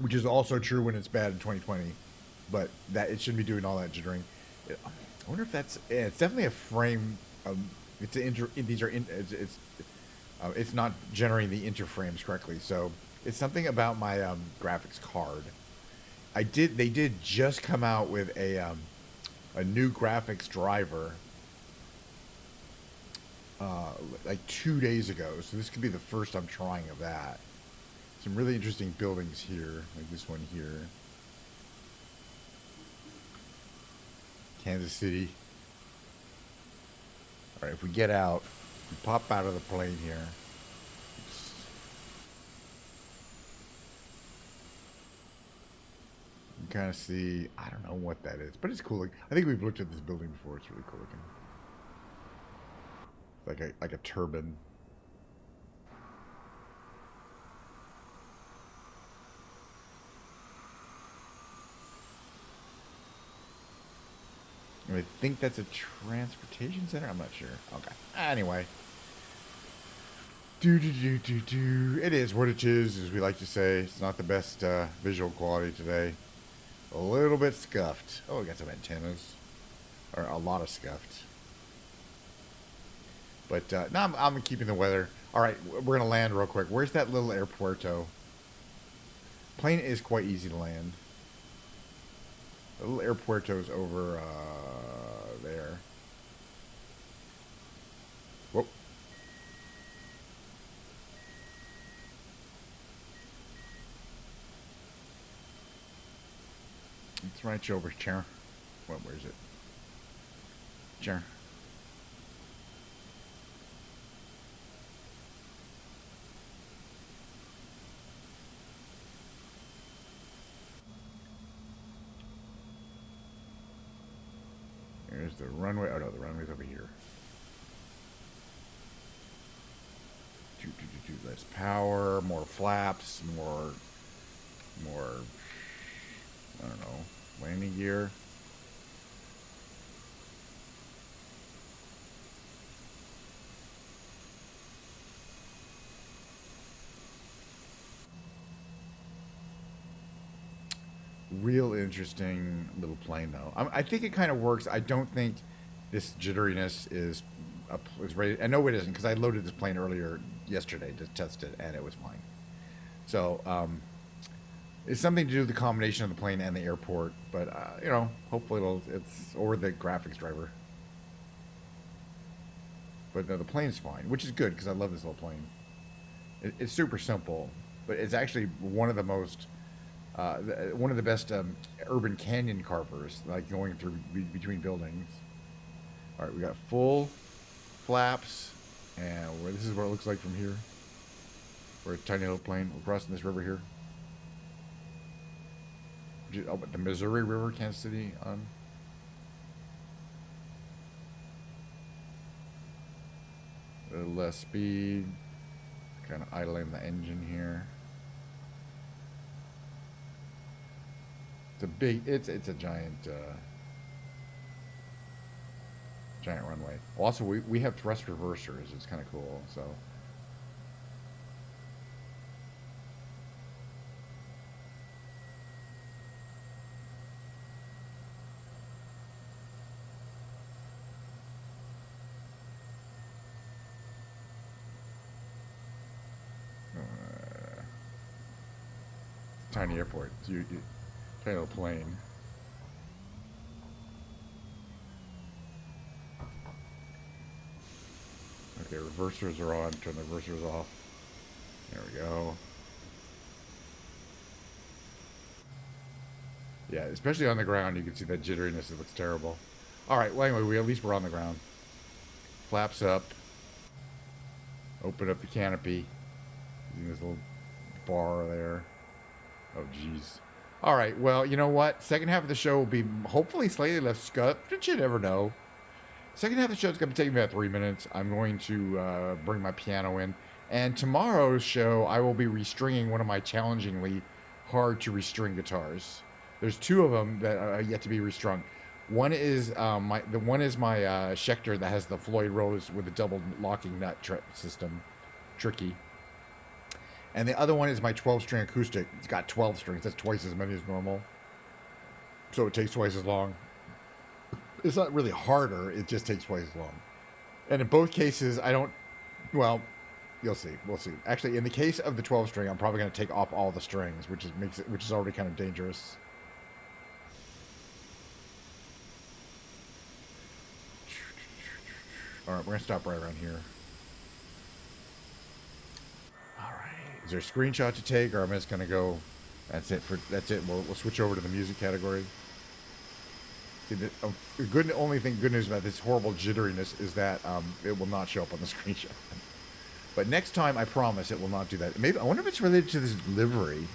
Which is also true when it's bad in 2020. But that it shouldn't be doing all that jittering. I wonder if that's... Yeah, it's definitely a frame. It's not generating the interframes correctly. So it's something about my graphics card. They did just come out with a new graphics driver like 2 days ago. So this could be the first I'm trying of that. Some really interesting buildings here, like this one here. Kansas City. All right, if we get out, we pop out of the plane here. You can kind of see, I don't know what that is, but it's cool. I think we've looked at this building before. It's really cool looking. It's like a turban. I think that's a transportation center. I'm not sure. Okay. Anyway. It is what it is, as we like to say. It's not the best visual quality today. A little bit scuffed. Oh, we got some antennas. Or a lot of scuffed. But no, I'm keeping the weather. All right, we're going to land real quick. Where's that little airporto? Plane is quite easy to land. The little airporto's over there. Whoop. It's right over chair. Where is it? Chair. There's the runway. Oh no, the runway's over here. Less power, more flaps, more. I don't know, landing gear. real interesting little plane, though. I think it kind of works. I don't think this jitteriness is ready. I know it isn't because I loaded this plane earlier yesterday to test it, and it was fine. So it's something to do with the combination of the plane and the airport. But hopefully it's or the graphics driver. But no, the plane's fine, which is good because I love this little plane. It's super simple, but it's actually one of the most one of the best urban canyon carvers, like going through between buildings. All right, we got full flaps, and this is what it looks like from here. We're a tiny little plane. We're crossing this river here. Oh, but the Missouri River, Kansas City on. A little less speed. Kind of idling the engine here. It's a giant runway. Also, we have thrust reversers. It's kind of cool. So. Tiny airport. You tiny little plane. Okay, reversers are on. Turn the reversers off. There we go. Yeah, especially on the ground, you can see that jitteriness. It looks terrible. All right. Well, anyway, at least we're on the ground. Flaps up. Open up the canopy. Using this little bar there. Oh, jeez. All right. Well, you know what? Second half of the show will be hopefully slightly less scut, but you never know. Second half of the show is going to take me about 3 minutes. I'm going to bring my piano in. And tomorrow's show, I will be restringing one of my challengingly hard to restring guitars. There's two of them that are yet to be restrung. One is my Schecter that has the Floyd Rose with the double locking nut system. Tricky. And the other one is my 12-string acoustic. It's got 12 strings. That's twice as many as normal. So it takes twice as long. It's not really harder. It just takes twice as long. And in both cases, well, you'll see. We'll see. Actually, in the case of the 12-string, I'm probably going to take off all the strings, which is already kind of dangerous. All right, we're going to stop right around here. Is there a screenshot to take, or I'm just gonna go? That's it. We'll switch over to the music category. See, good news about this horrible jitteriness is that it will not show up on the screenshot. But next time, I promise it will not do that. Maybe I wonder if it's related to this livery,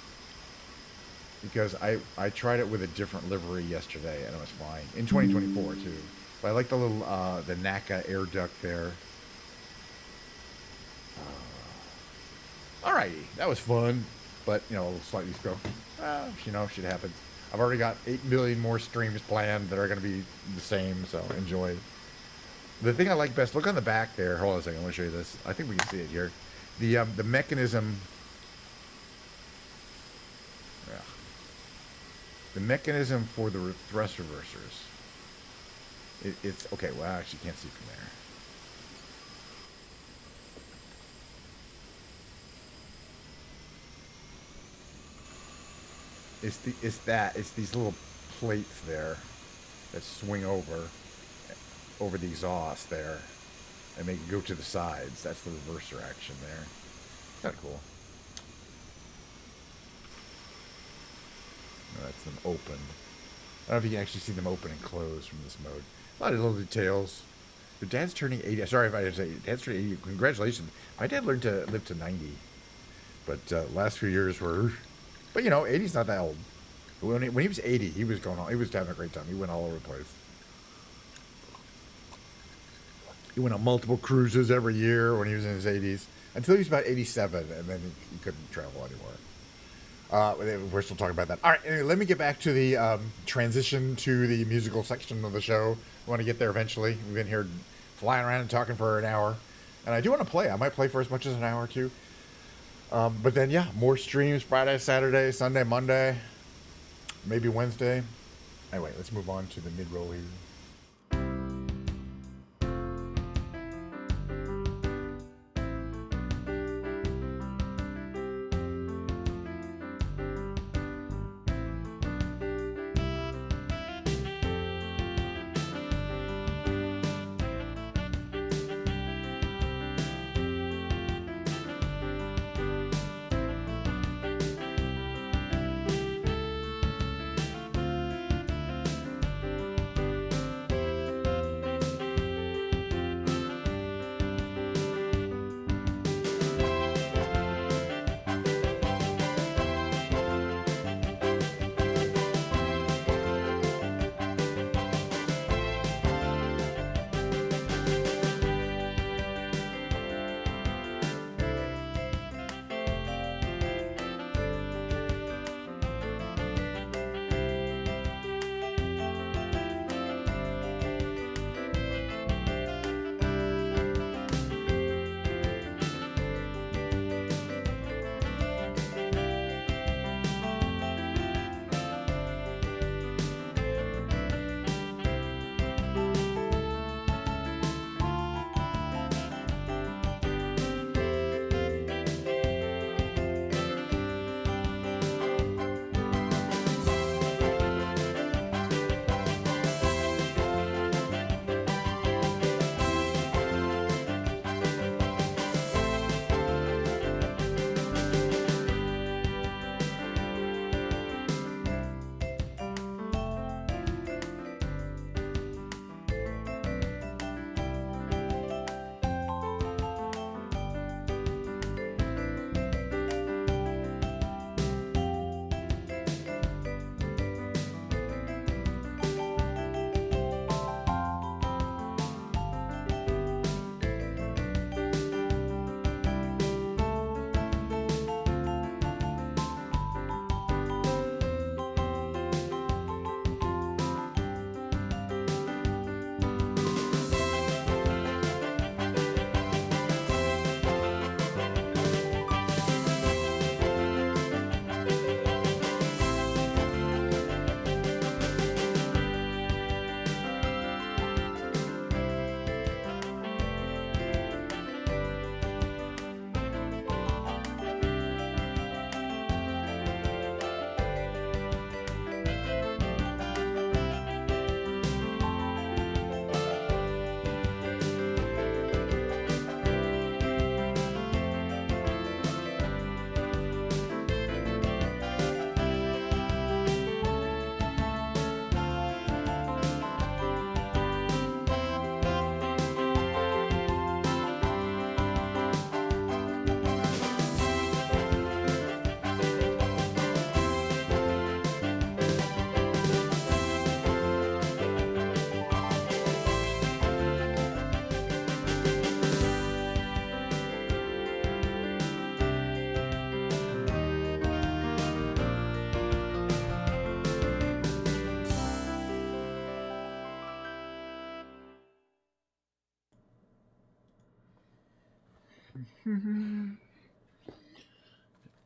because I tried it with a different livery yesterday and it was fine in 2024 too. But I like the little the NACA air duct there. Alrighty, that was fun, but slightly slow. Shit happens. I've already got 8 million more streams planned that are going to be the same, so enjoy. The thing I like best, look on the back there. Hold on a second, I want to show you this. I think we can see it here. The mechanism. Yeah. The mechanism for the thrust reversers. It's okay. Well, I actually can't see from there. It's these little plates there that swing over the exhaust there, and they can go to the sides. That's the reverser action there. Kind of cool. No, that's them open. I don't know if you can actually see them open and close from this mode. A lot of little details. Your dad's turning 80. Sorry if I didn't say dad's turning 80. Congratulations. My dad learned to live to 90. But last few years were... But 80's not that old. When he was 80, he was going on. He was having a great time. He went all over the place. He went on multiple cruises every year when he was in his 80s until he was about 87, and then he couldn't travel anymore. We're still talking about that. All right, anyway, let me get back to the transition to the musical section of the show. I want to get there eventually. We've been here flying around and talking for an hour, and I do want to play. I might play for as much as an hour or two. But then, yeah, more streams Friday, Saturday, Sunday, Monday. maybe Wednesday. Anyway, let's move on to the mid-roll here.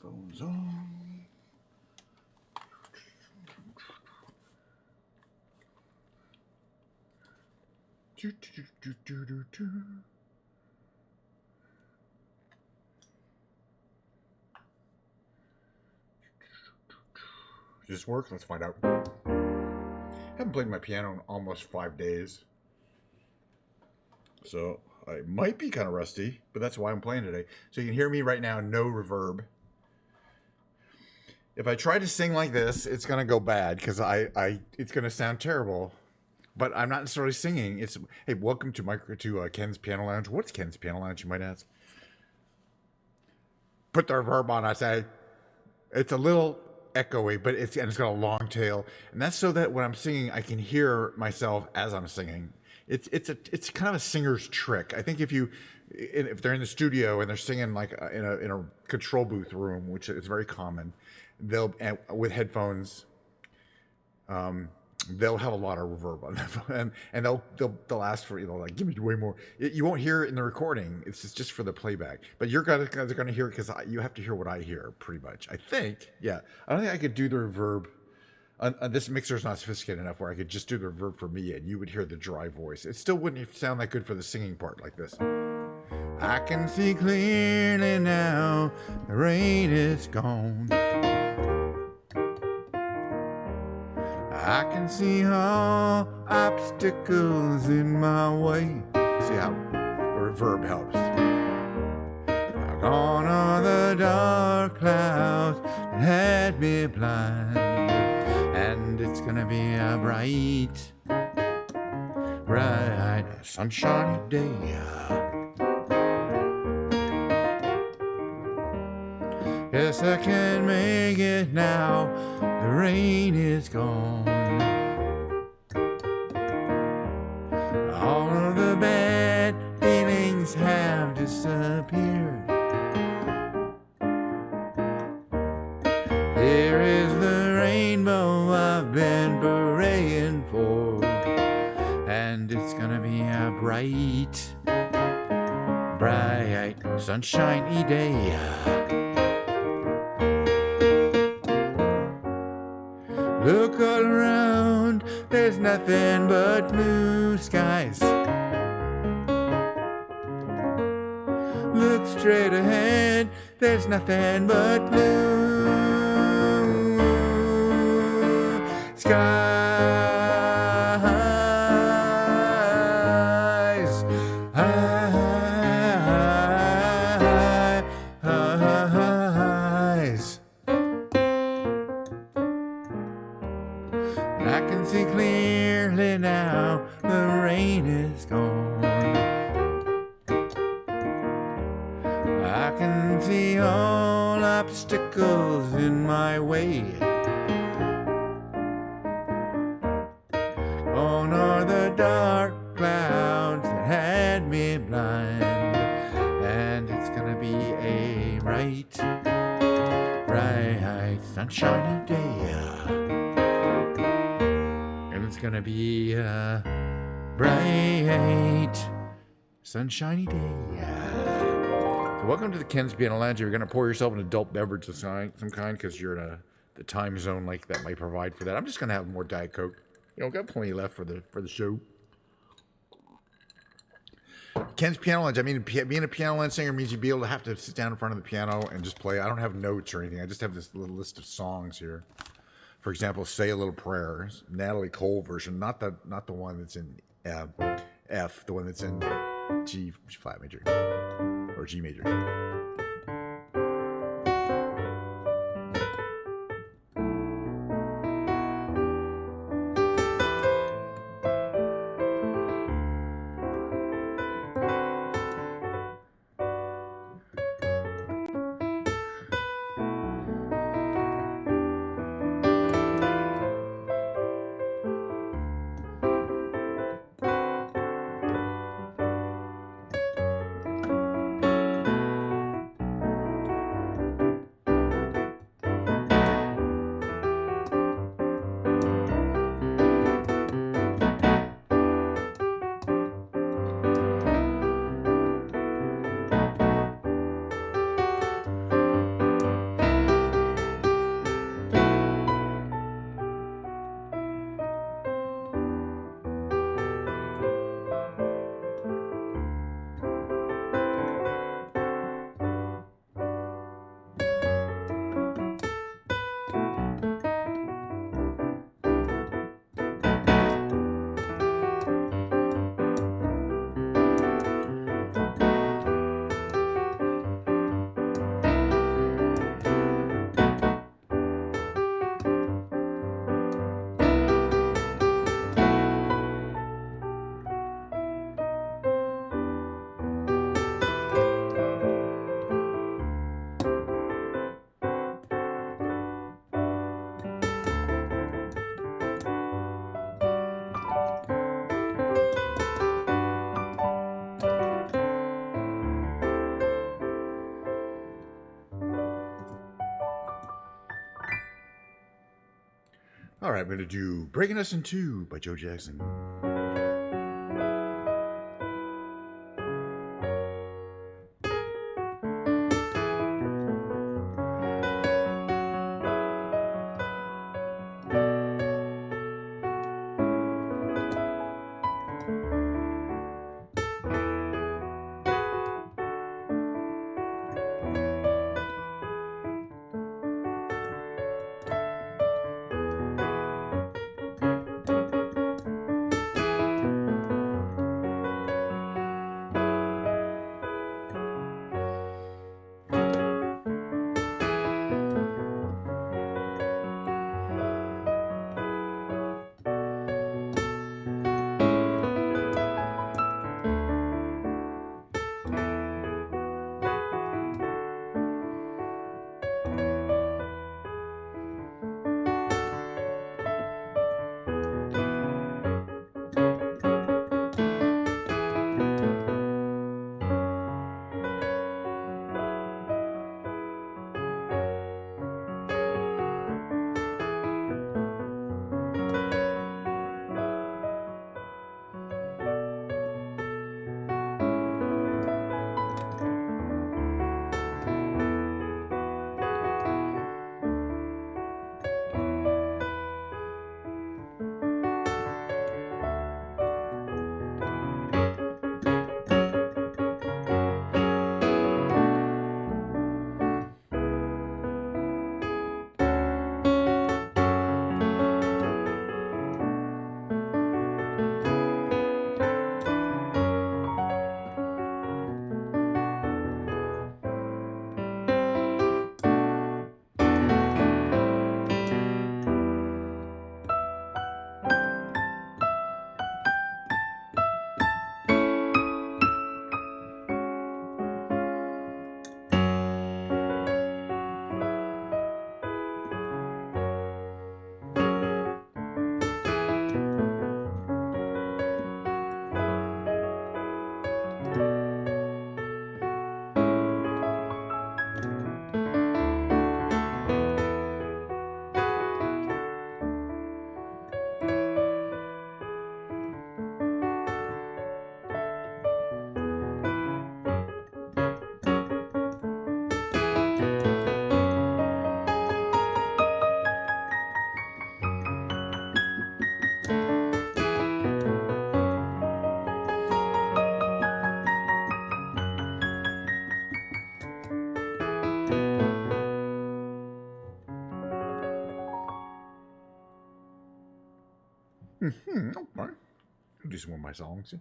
Phones on. Does this work? Let's find out. Haven't played my piano in almost 5 days. So I might be kind of rusty, but that's why I'm playing today. So you can hear me right now, no reverb. If I try to sing like this, it's gonna go bad because it's gonna sound terrible. But I'm not necessarily singing. It's hey, welcome to Ken's Piano Lounge. What's Ken's Piano Lounge? You might ask. Put the reverb on. I say it's a little echoey, but it's got a long tail, and that's so that when I'm singing, I can hear myself as I'm singing. It's kind of a singer's trick. I think if they're in the studio and they're singing like in a control booth room, which is very common, with headphones, they'll have a lot of reverb on them, and they'll ask for like give me way more. You won't hear it in the recording. It's just for the playback. But you're guys are going to hear it because you have to hear what I hear pretty much. I think, yeah. I don't think I could do the reverb. this mixer is not sophisticated enough where I could just do the reverb for me and you would hear the dry voice. It still wouldn't sound that good for the singing part like this. I can see clearly now, the rain is gone. I can see all obstacles in my way. See how the reverb helps. Gone are the dark clouds that had me blind, and it's gonna be a bright, sunshiny day. Yes, I can make it now, the rain is gone. All of the bad feelings have disappeared. Here is the rainbow I've been praying for, and it's gonna be a bright, sunshiny day. Look all around, there's nothing but blue skies. Look straight ahead, there's nothing but blue skies. Eyes. I can see clearly now, the rain is gone. I can see all obstacles in my way. Gone are the dark clouds that had me blind, and it's gonna be a bright, sunshiny day. And it's gonna be a bright, sunshiny day. So welcome to the Ken's Piano Lounge. You're gonna pour yourself an adult beverage of some kind because you're in the time zone like that might provide for that. I'm just gonna have more Diet Coke. You know, got plenty left for the show. Ken's Piano Lounge. I mean, being a piano lounge singer means you'd be able to have to sit down in front of the piano and just play. I don't have notes or anything. I just have this little list of songs here. For example, "Say a Little Prayer," Natalie Cole version, not the one that's in F, the one that's in G flat major or G major. All right, I'm going to do Breaking Us in Two by Joe Jackson. Okay. I'll do some more of my songs.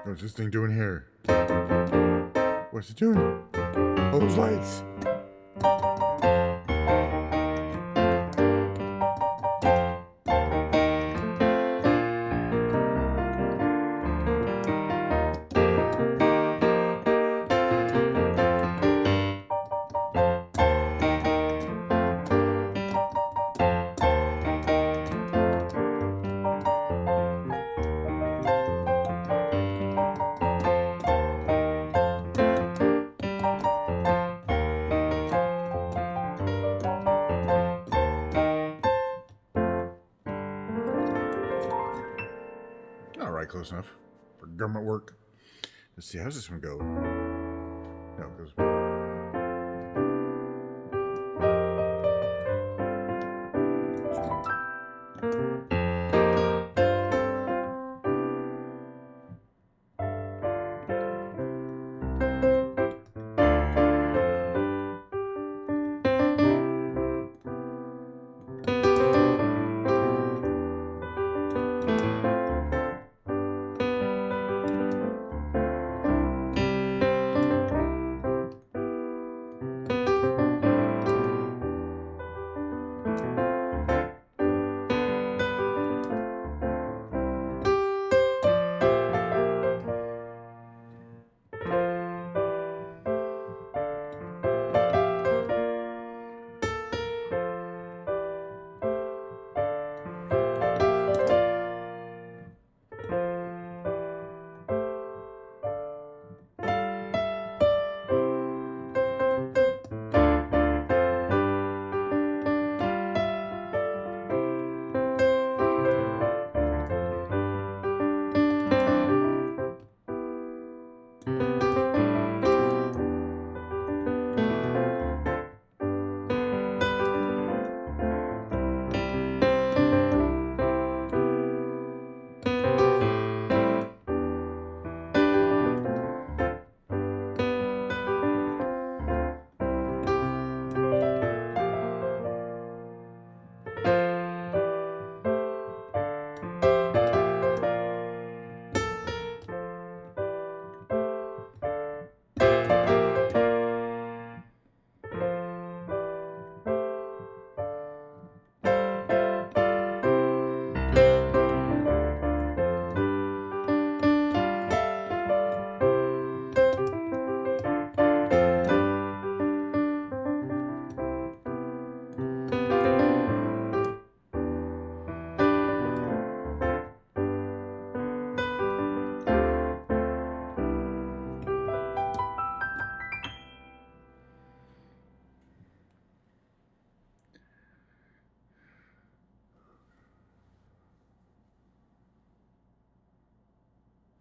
What's this thing doing here? What's it doing? Oh, those lights. All right, close enough for government work. Let's see, how's this one go? No, it goes.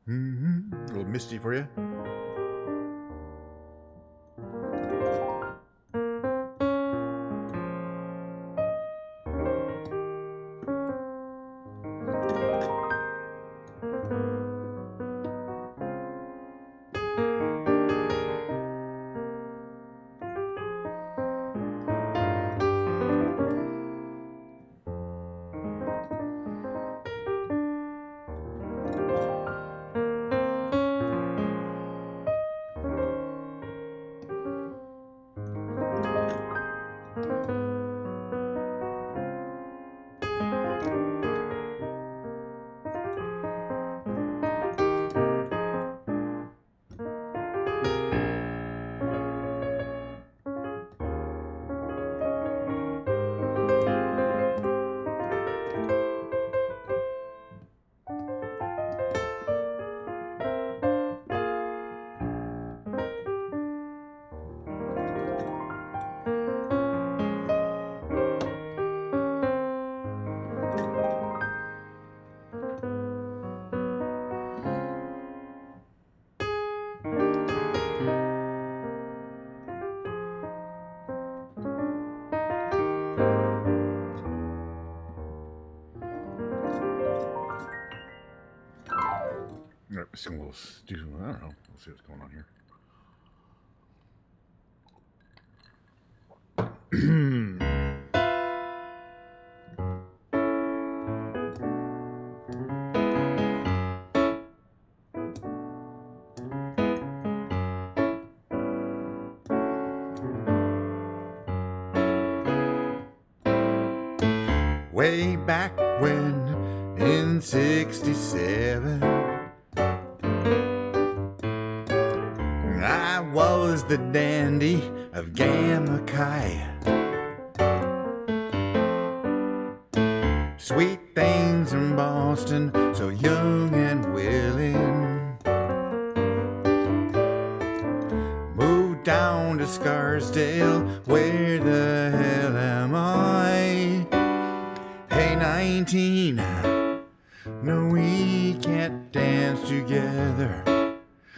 A little misty for you. I don't know. We'll see what's going on here. Way back when, in '67, I was the dandy of Gamma Chi. Sweet things in Boston, so young and willing. Moved down to Scarsdale, where the hell am I? Hey, 19, no, we can't dance together.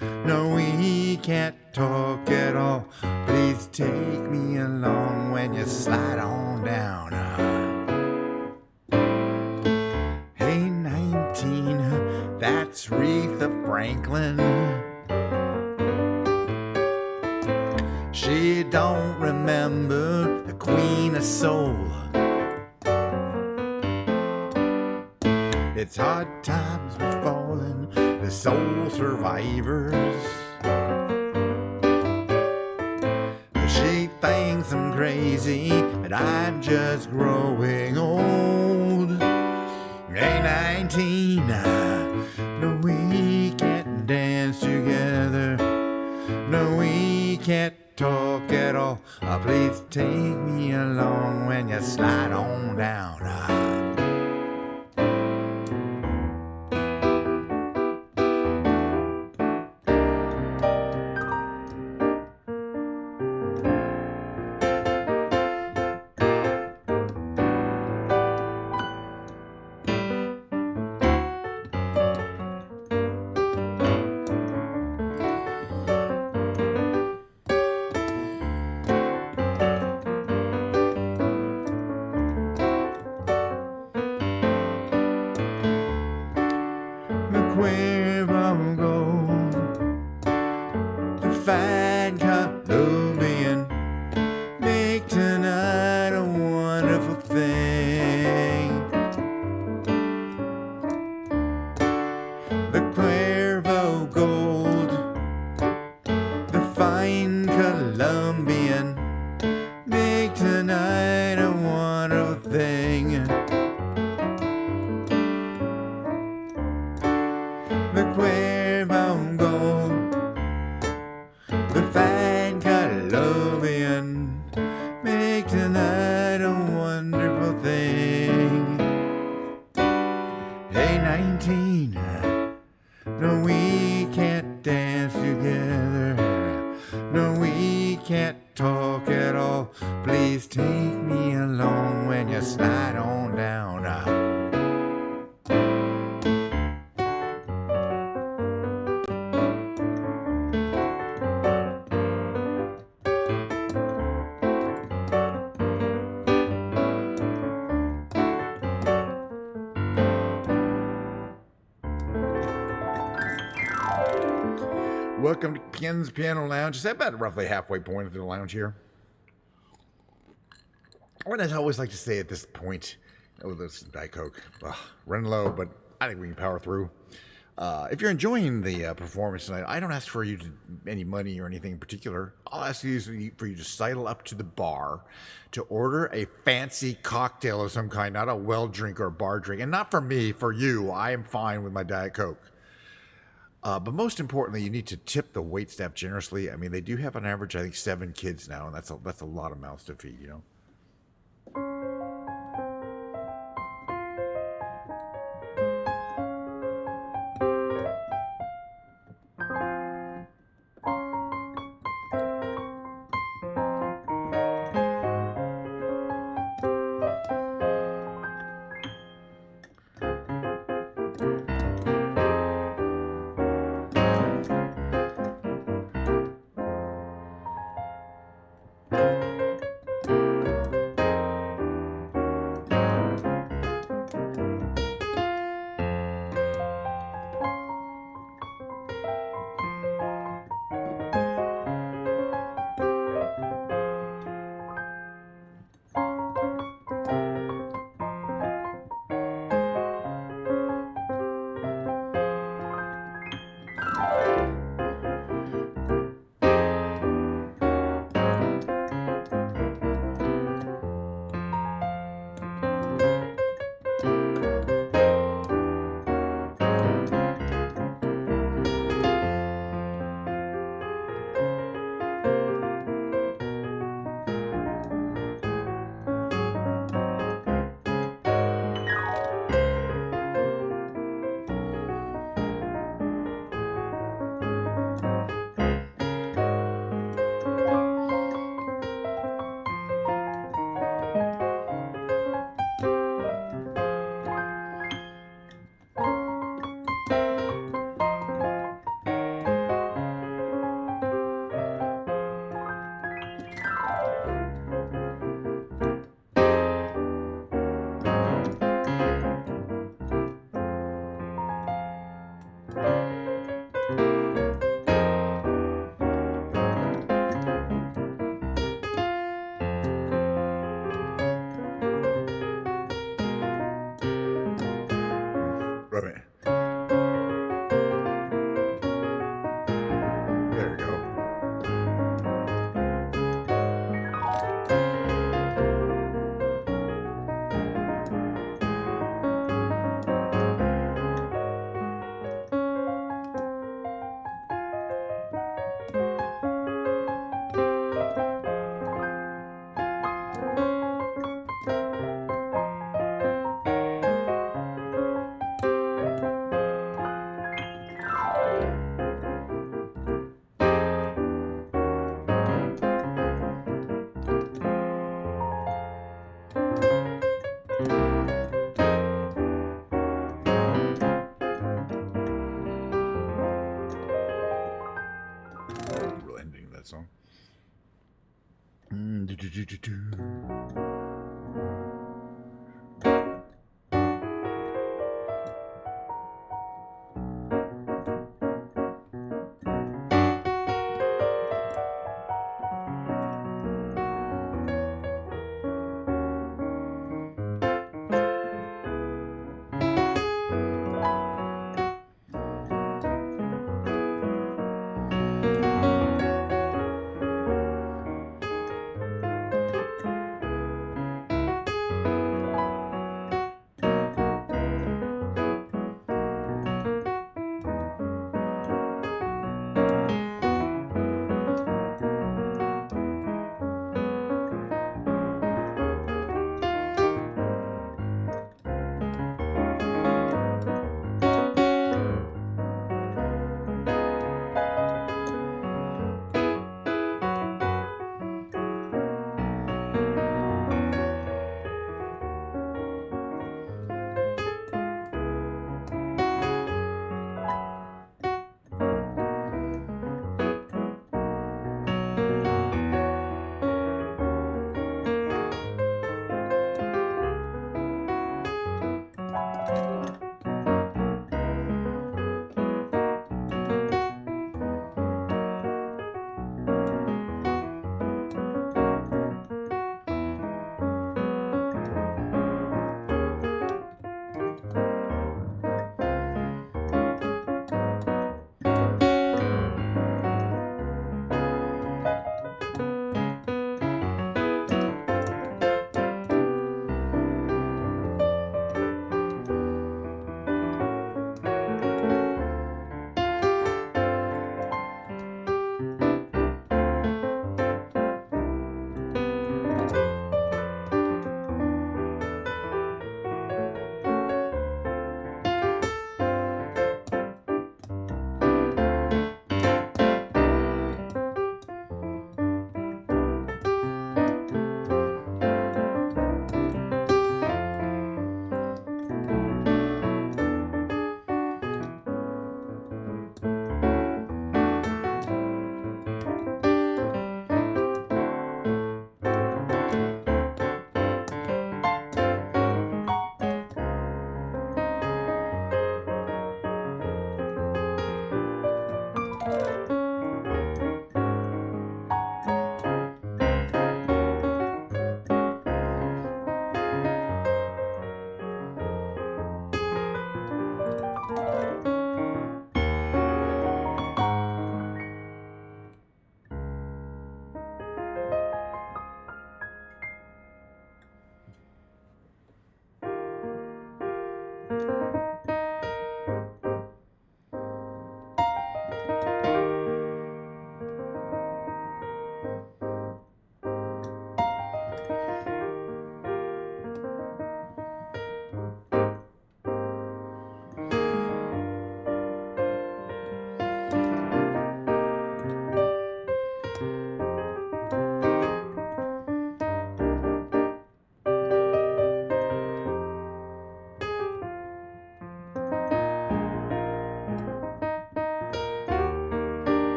No, we can't talk at all. Please take me along when you slide on down. Hey, 19, that's Aretha Franklin. She don't remember the Queen of Soul. It's hard times befalling the soul survivors. She thinks I'm crazy, but I'm just growing old. Hey, 19, no, we can't dance together. No, we can't talk at all. Please take me along when you slide on down. Cuervo gold, the fine Colombian, make tonight a wonderful thing. The Cuervo gold, the fine Colombian, make tonight a wonderful thing. The Cuervo gold, the fine Colombian, make tonight a wonderful thing. Hey, 19, no, we can't dance together. No, we can't talk at all. Please take me along when you slide on down. welcome to Ken's Piano Lounge. It's about roughly halfway point of the lounge here. What I always like to say at this point, this Diet Coke, running low, but I think we can power through. If you're enjoying the performance tonight, I don't ask for you to any money or anything in particular. I'll ask you for you to sidle up to the bar to order a fancy cocktail of some kind, not a well drink or a bar drink, and not for me, for you. I am fine with my Diet Coke. But most importantly, you need to tip the wait staff generously. I mean, they do have on average, I think, 7 kids now, and that's a lot of mouths to feed, you know. Right. There you go. Real ending to that song.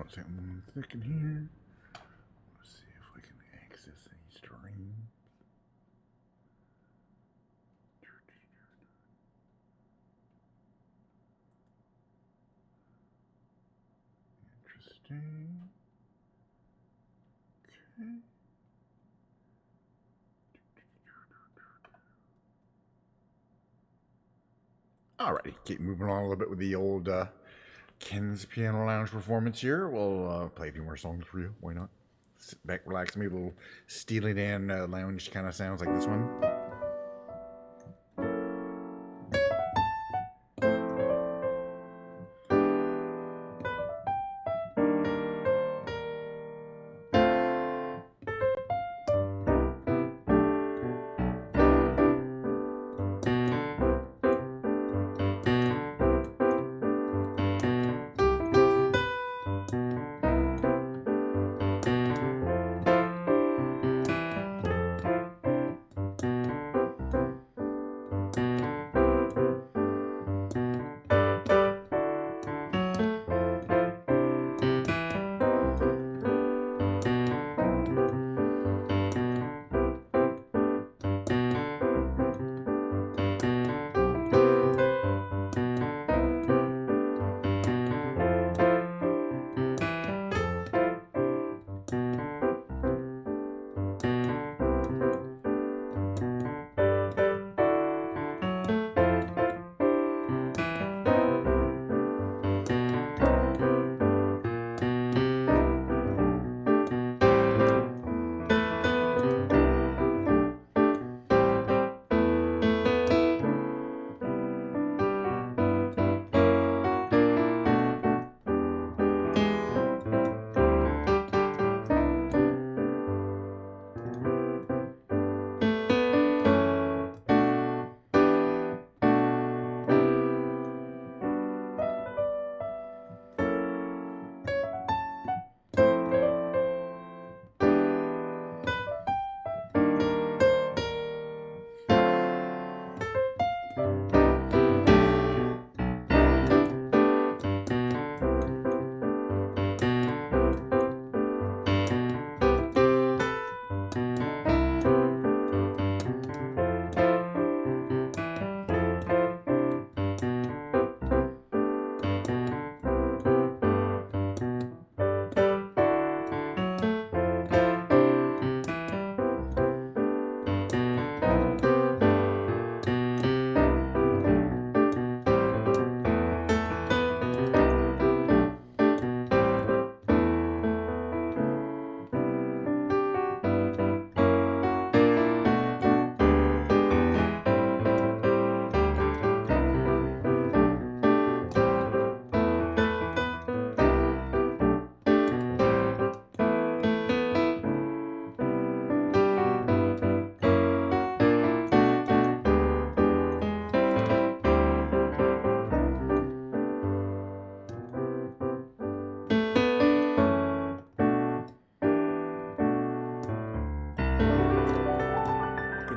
One second, one second here. Let's see if I can access any streams. Interesting. Okay. Alrighty, keep moving on a little bit with the old Ken's Piano Lounge performance here. We'll play a few more songs for you. Why not? Sit back, relax, maybe a little Steely Dan lounge kind of sounds like this one.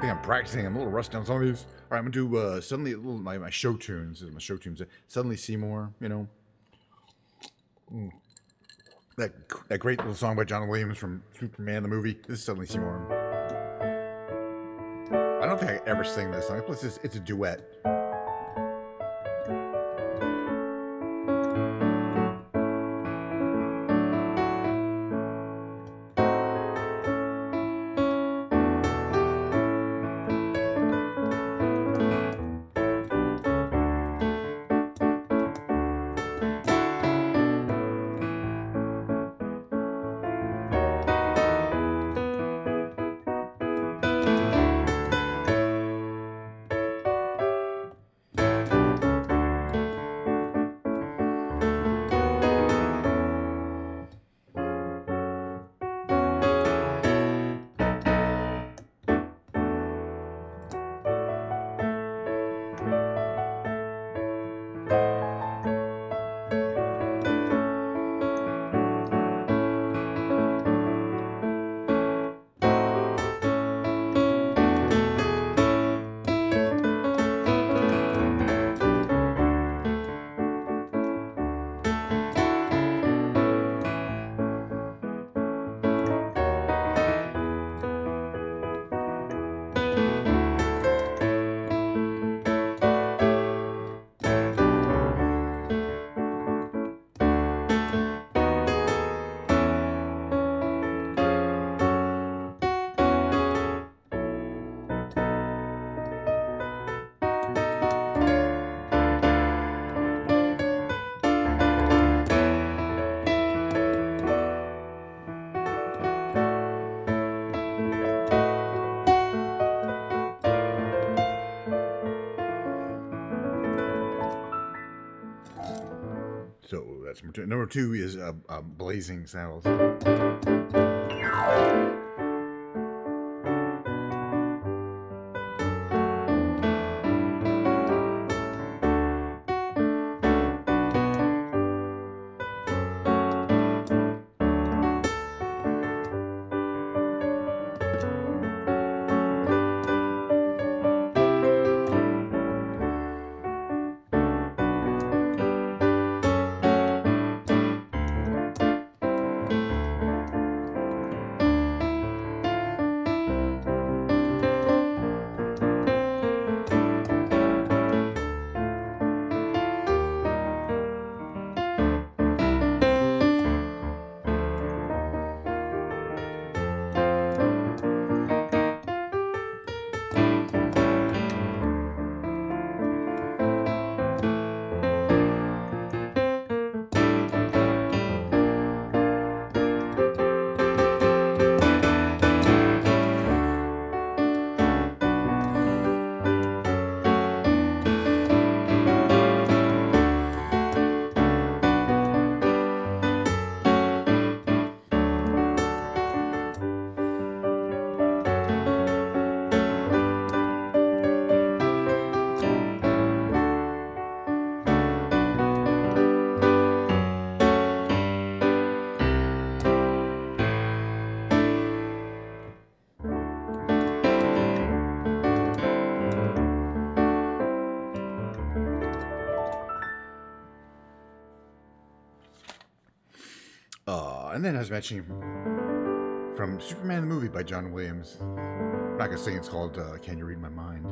I'm practicing. I'm a little rusty on some of these. All right, I'm gonna do suddenly my show tunes. This is my show tunes. Suddenly Seymour, you know, that great little song by John Williams from Superman the movie. This is Suddenly Seymour. I don't think I ever sing this song. Plus, it's a duet. that's number two. Number two is Blazing Saddles. And then I was mentioning from Superman the movie by John Williams. I'm not gonna sing. It's called "Can You Read My Mind."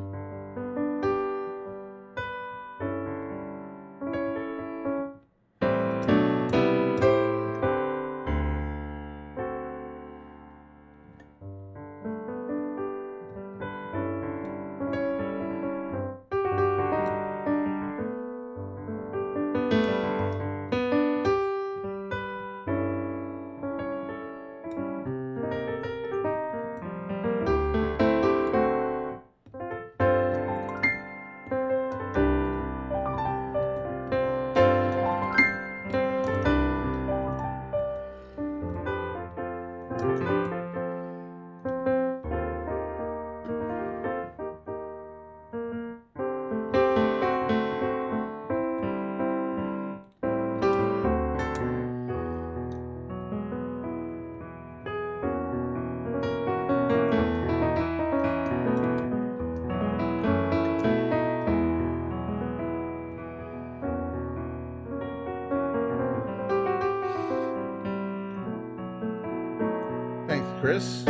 Thanks, Chris.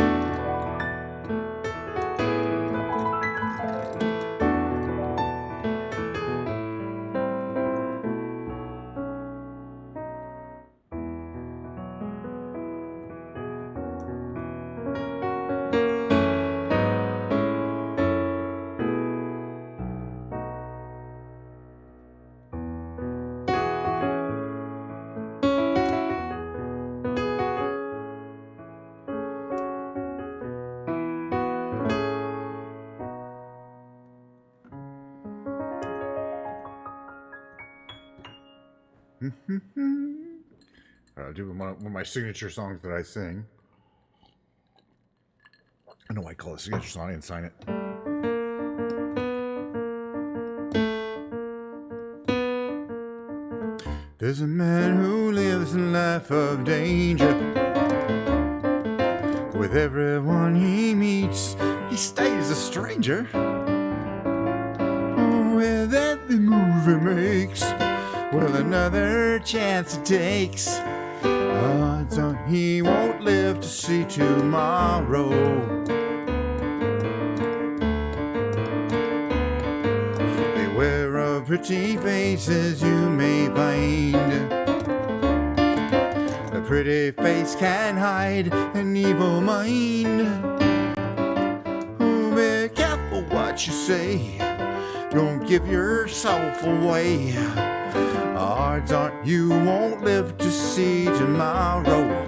I'll do one of my signature songs that I sing. I know I call it a signature song. I didn't sign it. There's a man who lives a life of danger. With everyone he meets, he stays a stranger. Oh, with every move he makes, well, another chance he takes. Odds on he won't live to see tomorrow. Beware of pretty faces you may find. A pretty face can hide an evil mind. Oh, be careful what you say. Don't give yourself away. Odds aren't you won't live to see tomorrow.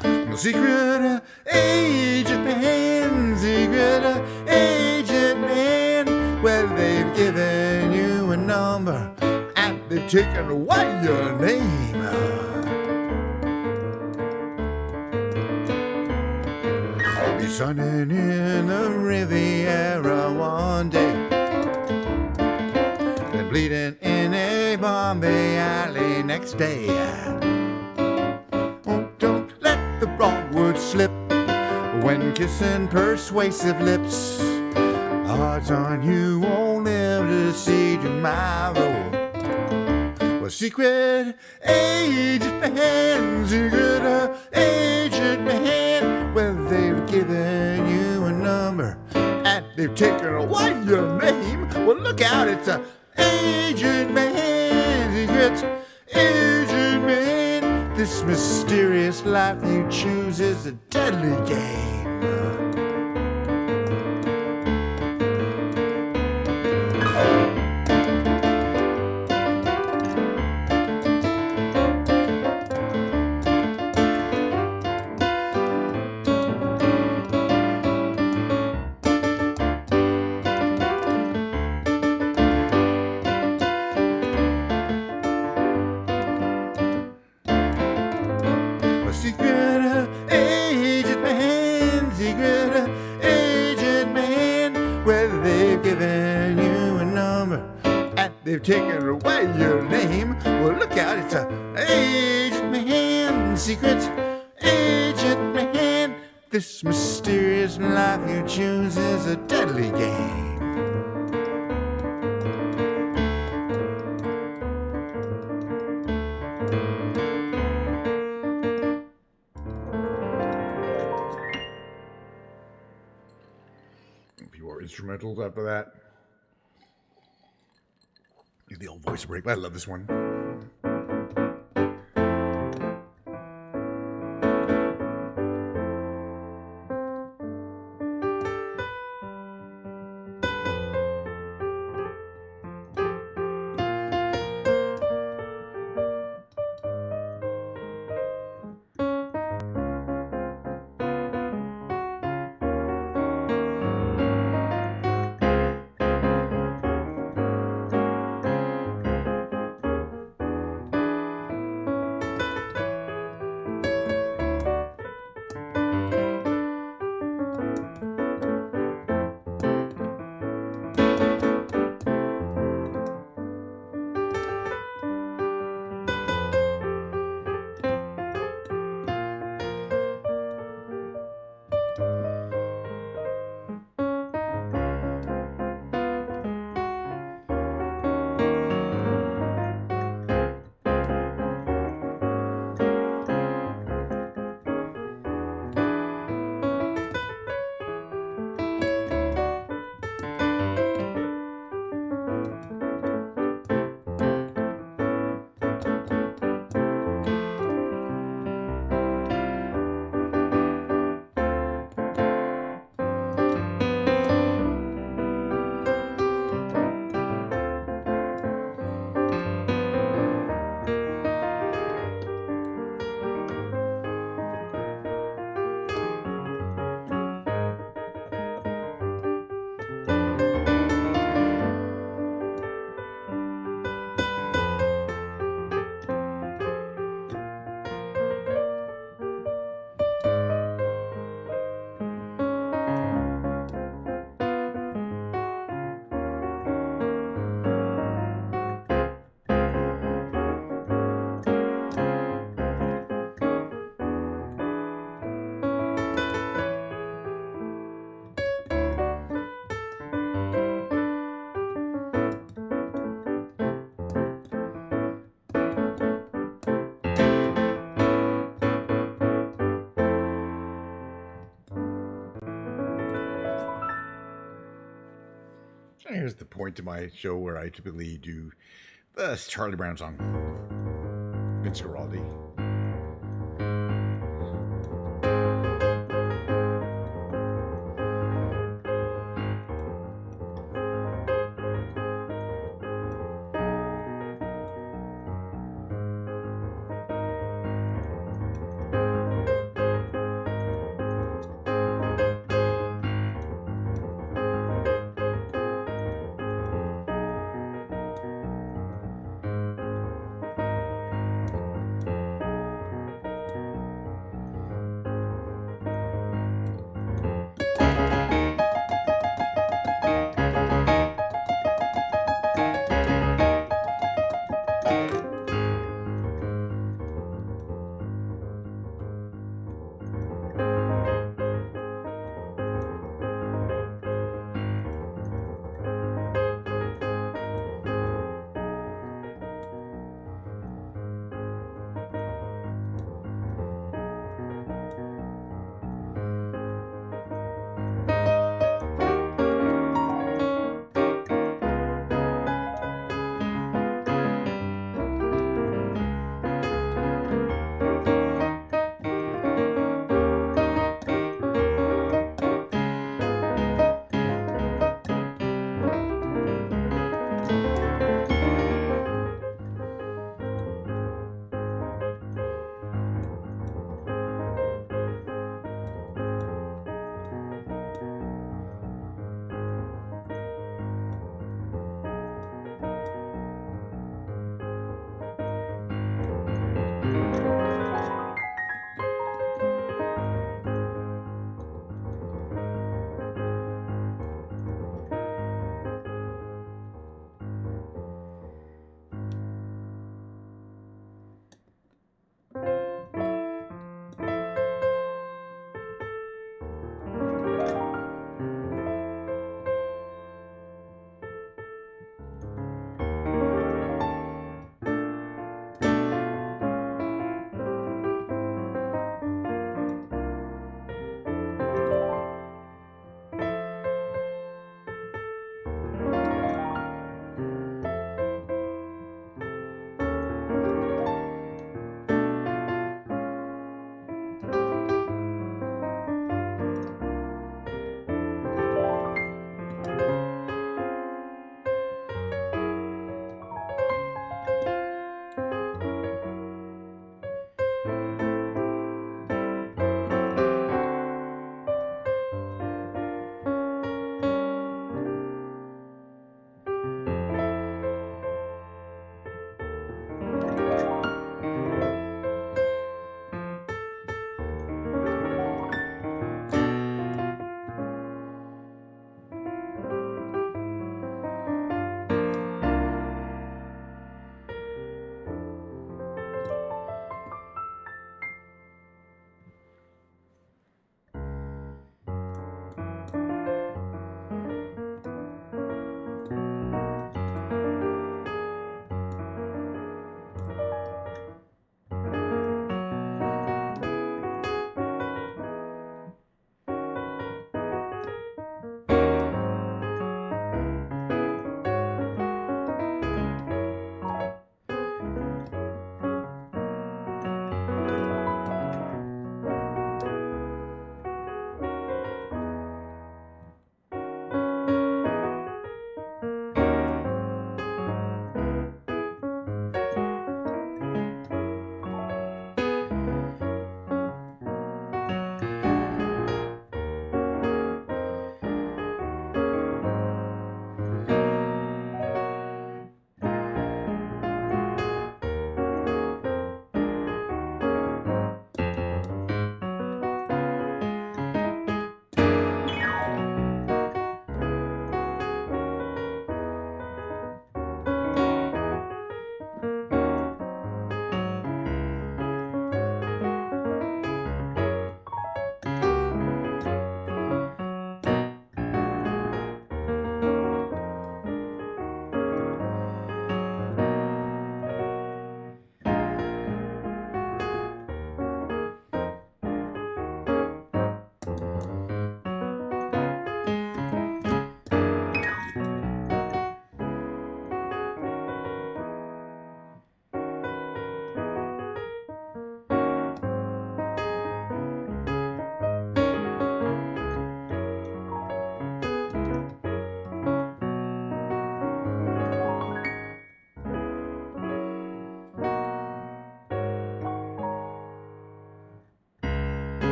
The secret agent man, secret agent man. Well, they've given you a number and they they've taken away your name. I'll be sunning in the Riviera one day, and bleeding in a Bombay alley next day. Oh, don't let the wrong word slip when kissing persuasive lips. Odds on you won't live to see tomorrow. Well, secret agent man, secret agent man. Well, they've given you a number and they've taken away your name. Well, look out, it's a agent man, secret agent man. This mysterious life you choose is a deadly game. Secret agent man, secret agent man. Well, they've given you a number and they've taken away your name. Well, look out, it's a agent man, secret agent man. This mysterious life you choose is a deadly game. A few more instrumentals after that. The old voice break. I love this one. Here's the point to my show where I typically do the Charlie Brown song. Vince Guaraldi.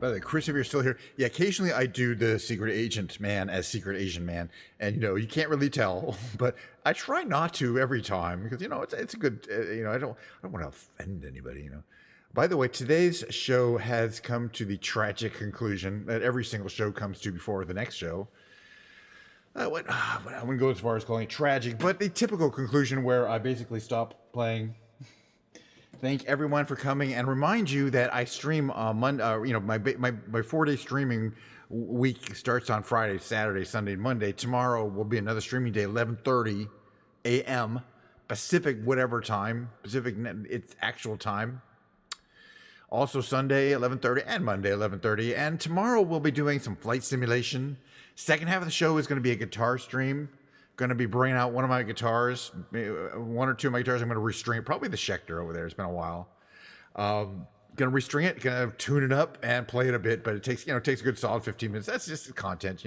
By the way, Chris, if you're still here, yeah, occasionally I do the secret agent man as secret Asian man, and you can't really tell, but I try not to every time because it's a good, I don't want to offend anybody, By the way, today's show has come to the tragic conclusion that every single show comes to before the next show. I wouldn't go as far as calling it tragic, but the typical conclusion where I basically stop playing. Thank everyone for coming, and remind you that I stream on Monday. My 4-day streaming week starts on Friday, Saturday, Sunday, and Monday. Tomorrow will be another streaming day, 11:30 a.m. Pacific, whatever time Pacific, it's actual time. Also Sunday 11:30 and Monday 11:30, and tomorrow we'll be doing some flight simulation. Second half of the show is going to be a guitar stream. Going to be bringing out one of my guitars, one or two of my guitars. I'm going to restring it, probably the Schecter over there. It's been a while. Going to restring it, going to tune it up and play it a bit, but it takes a good solid 15 minutes. That's just content,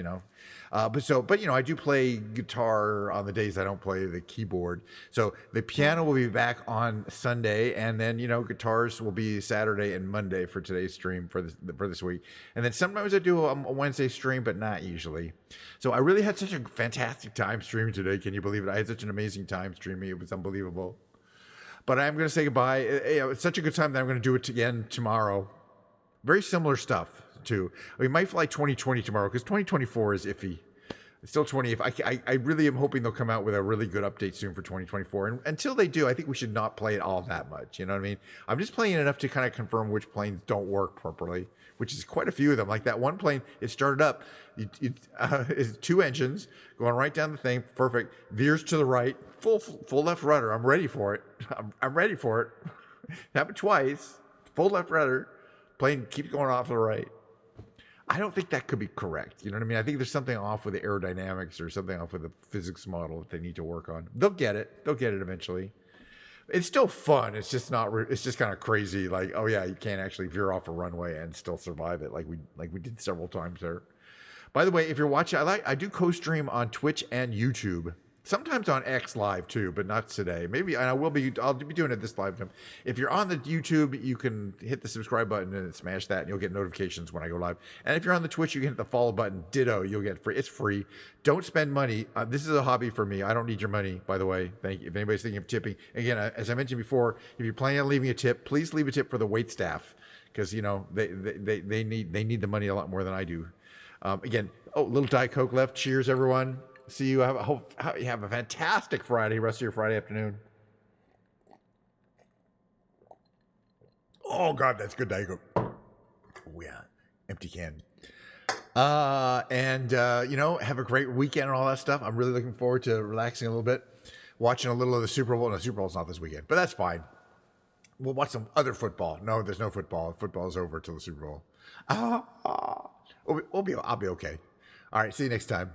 But I do play guitar on the days I don't play the keyboard. So the piano will be back on Sunday, and then guitars will be Saturday and Monday for today's stream for this week. And then sometimes I do a Wednesday stream, but not usually. So I really had such a fantastic time streaming today. Can you believe it? I had such an amazing time streaming. It was unbelievable. But I'm going to say goodbye. It's such a good time that I'm going to do it again tomorrow. Very similar stuff, too. We might fly 2020 tomorrow because 2024 is iffy. It's still 20. I really am hoping they'll come out with a really good update soon for 2024. And until they do, I think we should not play it all that much. You know what I mean? I'm just playing enough to kind of confirm which planes don't work properly, which is quite a few of them. Like that one plane, it started up. It's 2 engines going right down the thing. Perfect. Veers to the right. Full left rudder. I'm ready for it. I'm ready for it. Happened twice. Full left rudder. Plane keeps going off to the right. I don't think that could be correct. You know what I mean? I think there's something off with the aerodynamics or something off with the physics model that they need to work on. They'll get it. They'll get it eventually. It's still fun. It's just not. It's just kind of crazy. Like, oh yeah, you can't actually veer off a runway and still survive it, like we did several times there. By the way, if you're watching, I do co-stream on Twitch and YouTube. Sometimes on X Live too, but not today. Maybe, and I'll be doing it this live time. If you're on the YouTube, you can hit the subscribe button and smash that, and you'll get notifications when I go live. And if you're on the Twitch, you can hit the follow button. Ditto, you'll get free. It's free. Don't spend money. This is a hobby for me. I don't need your money, by the way. Thank you. If anybody's thinking of tipping, again, as I mentioned before, if you're planning on leaving a tip, please leave a tip for the wait staff because they need the money a lot more than I do. Again, little Diet Coke left. Cheers, everyone. See you. Hope you have a fantastic Friday, rest of your Friday afternoon. Oh, God, that's good Diet Coke. Oh, yeah. Empty can. Have a great weekend and all that stuff. I'm really looking forward to relaxing a little bit, watching a little of the Super Bowl. No, Super Bowl's not this weekend, but that's fine. We'll watch some other football. No, there's no football. Football's over till the Super Bowl. I'll be okay. All right, see you next time.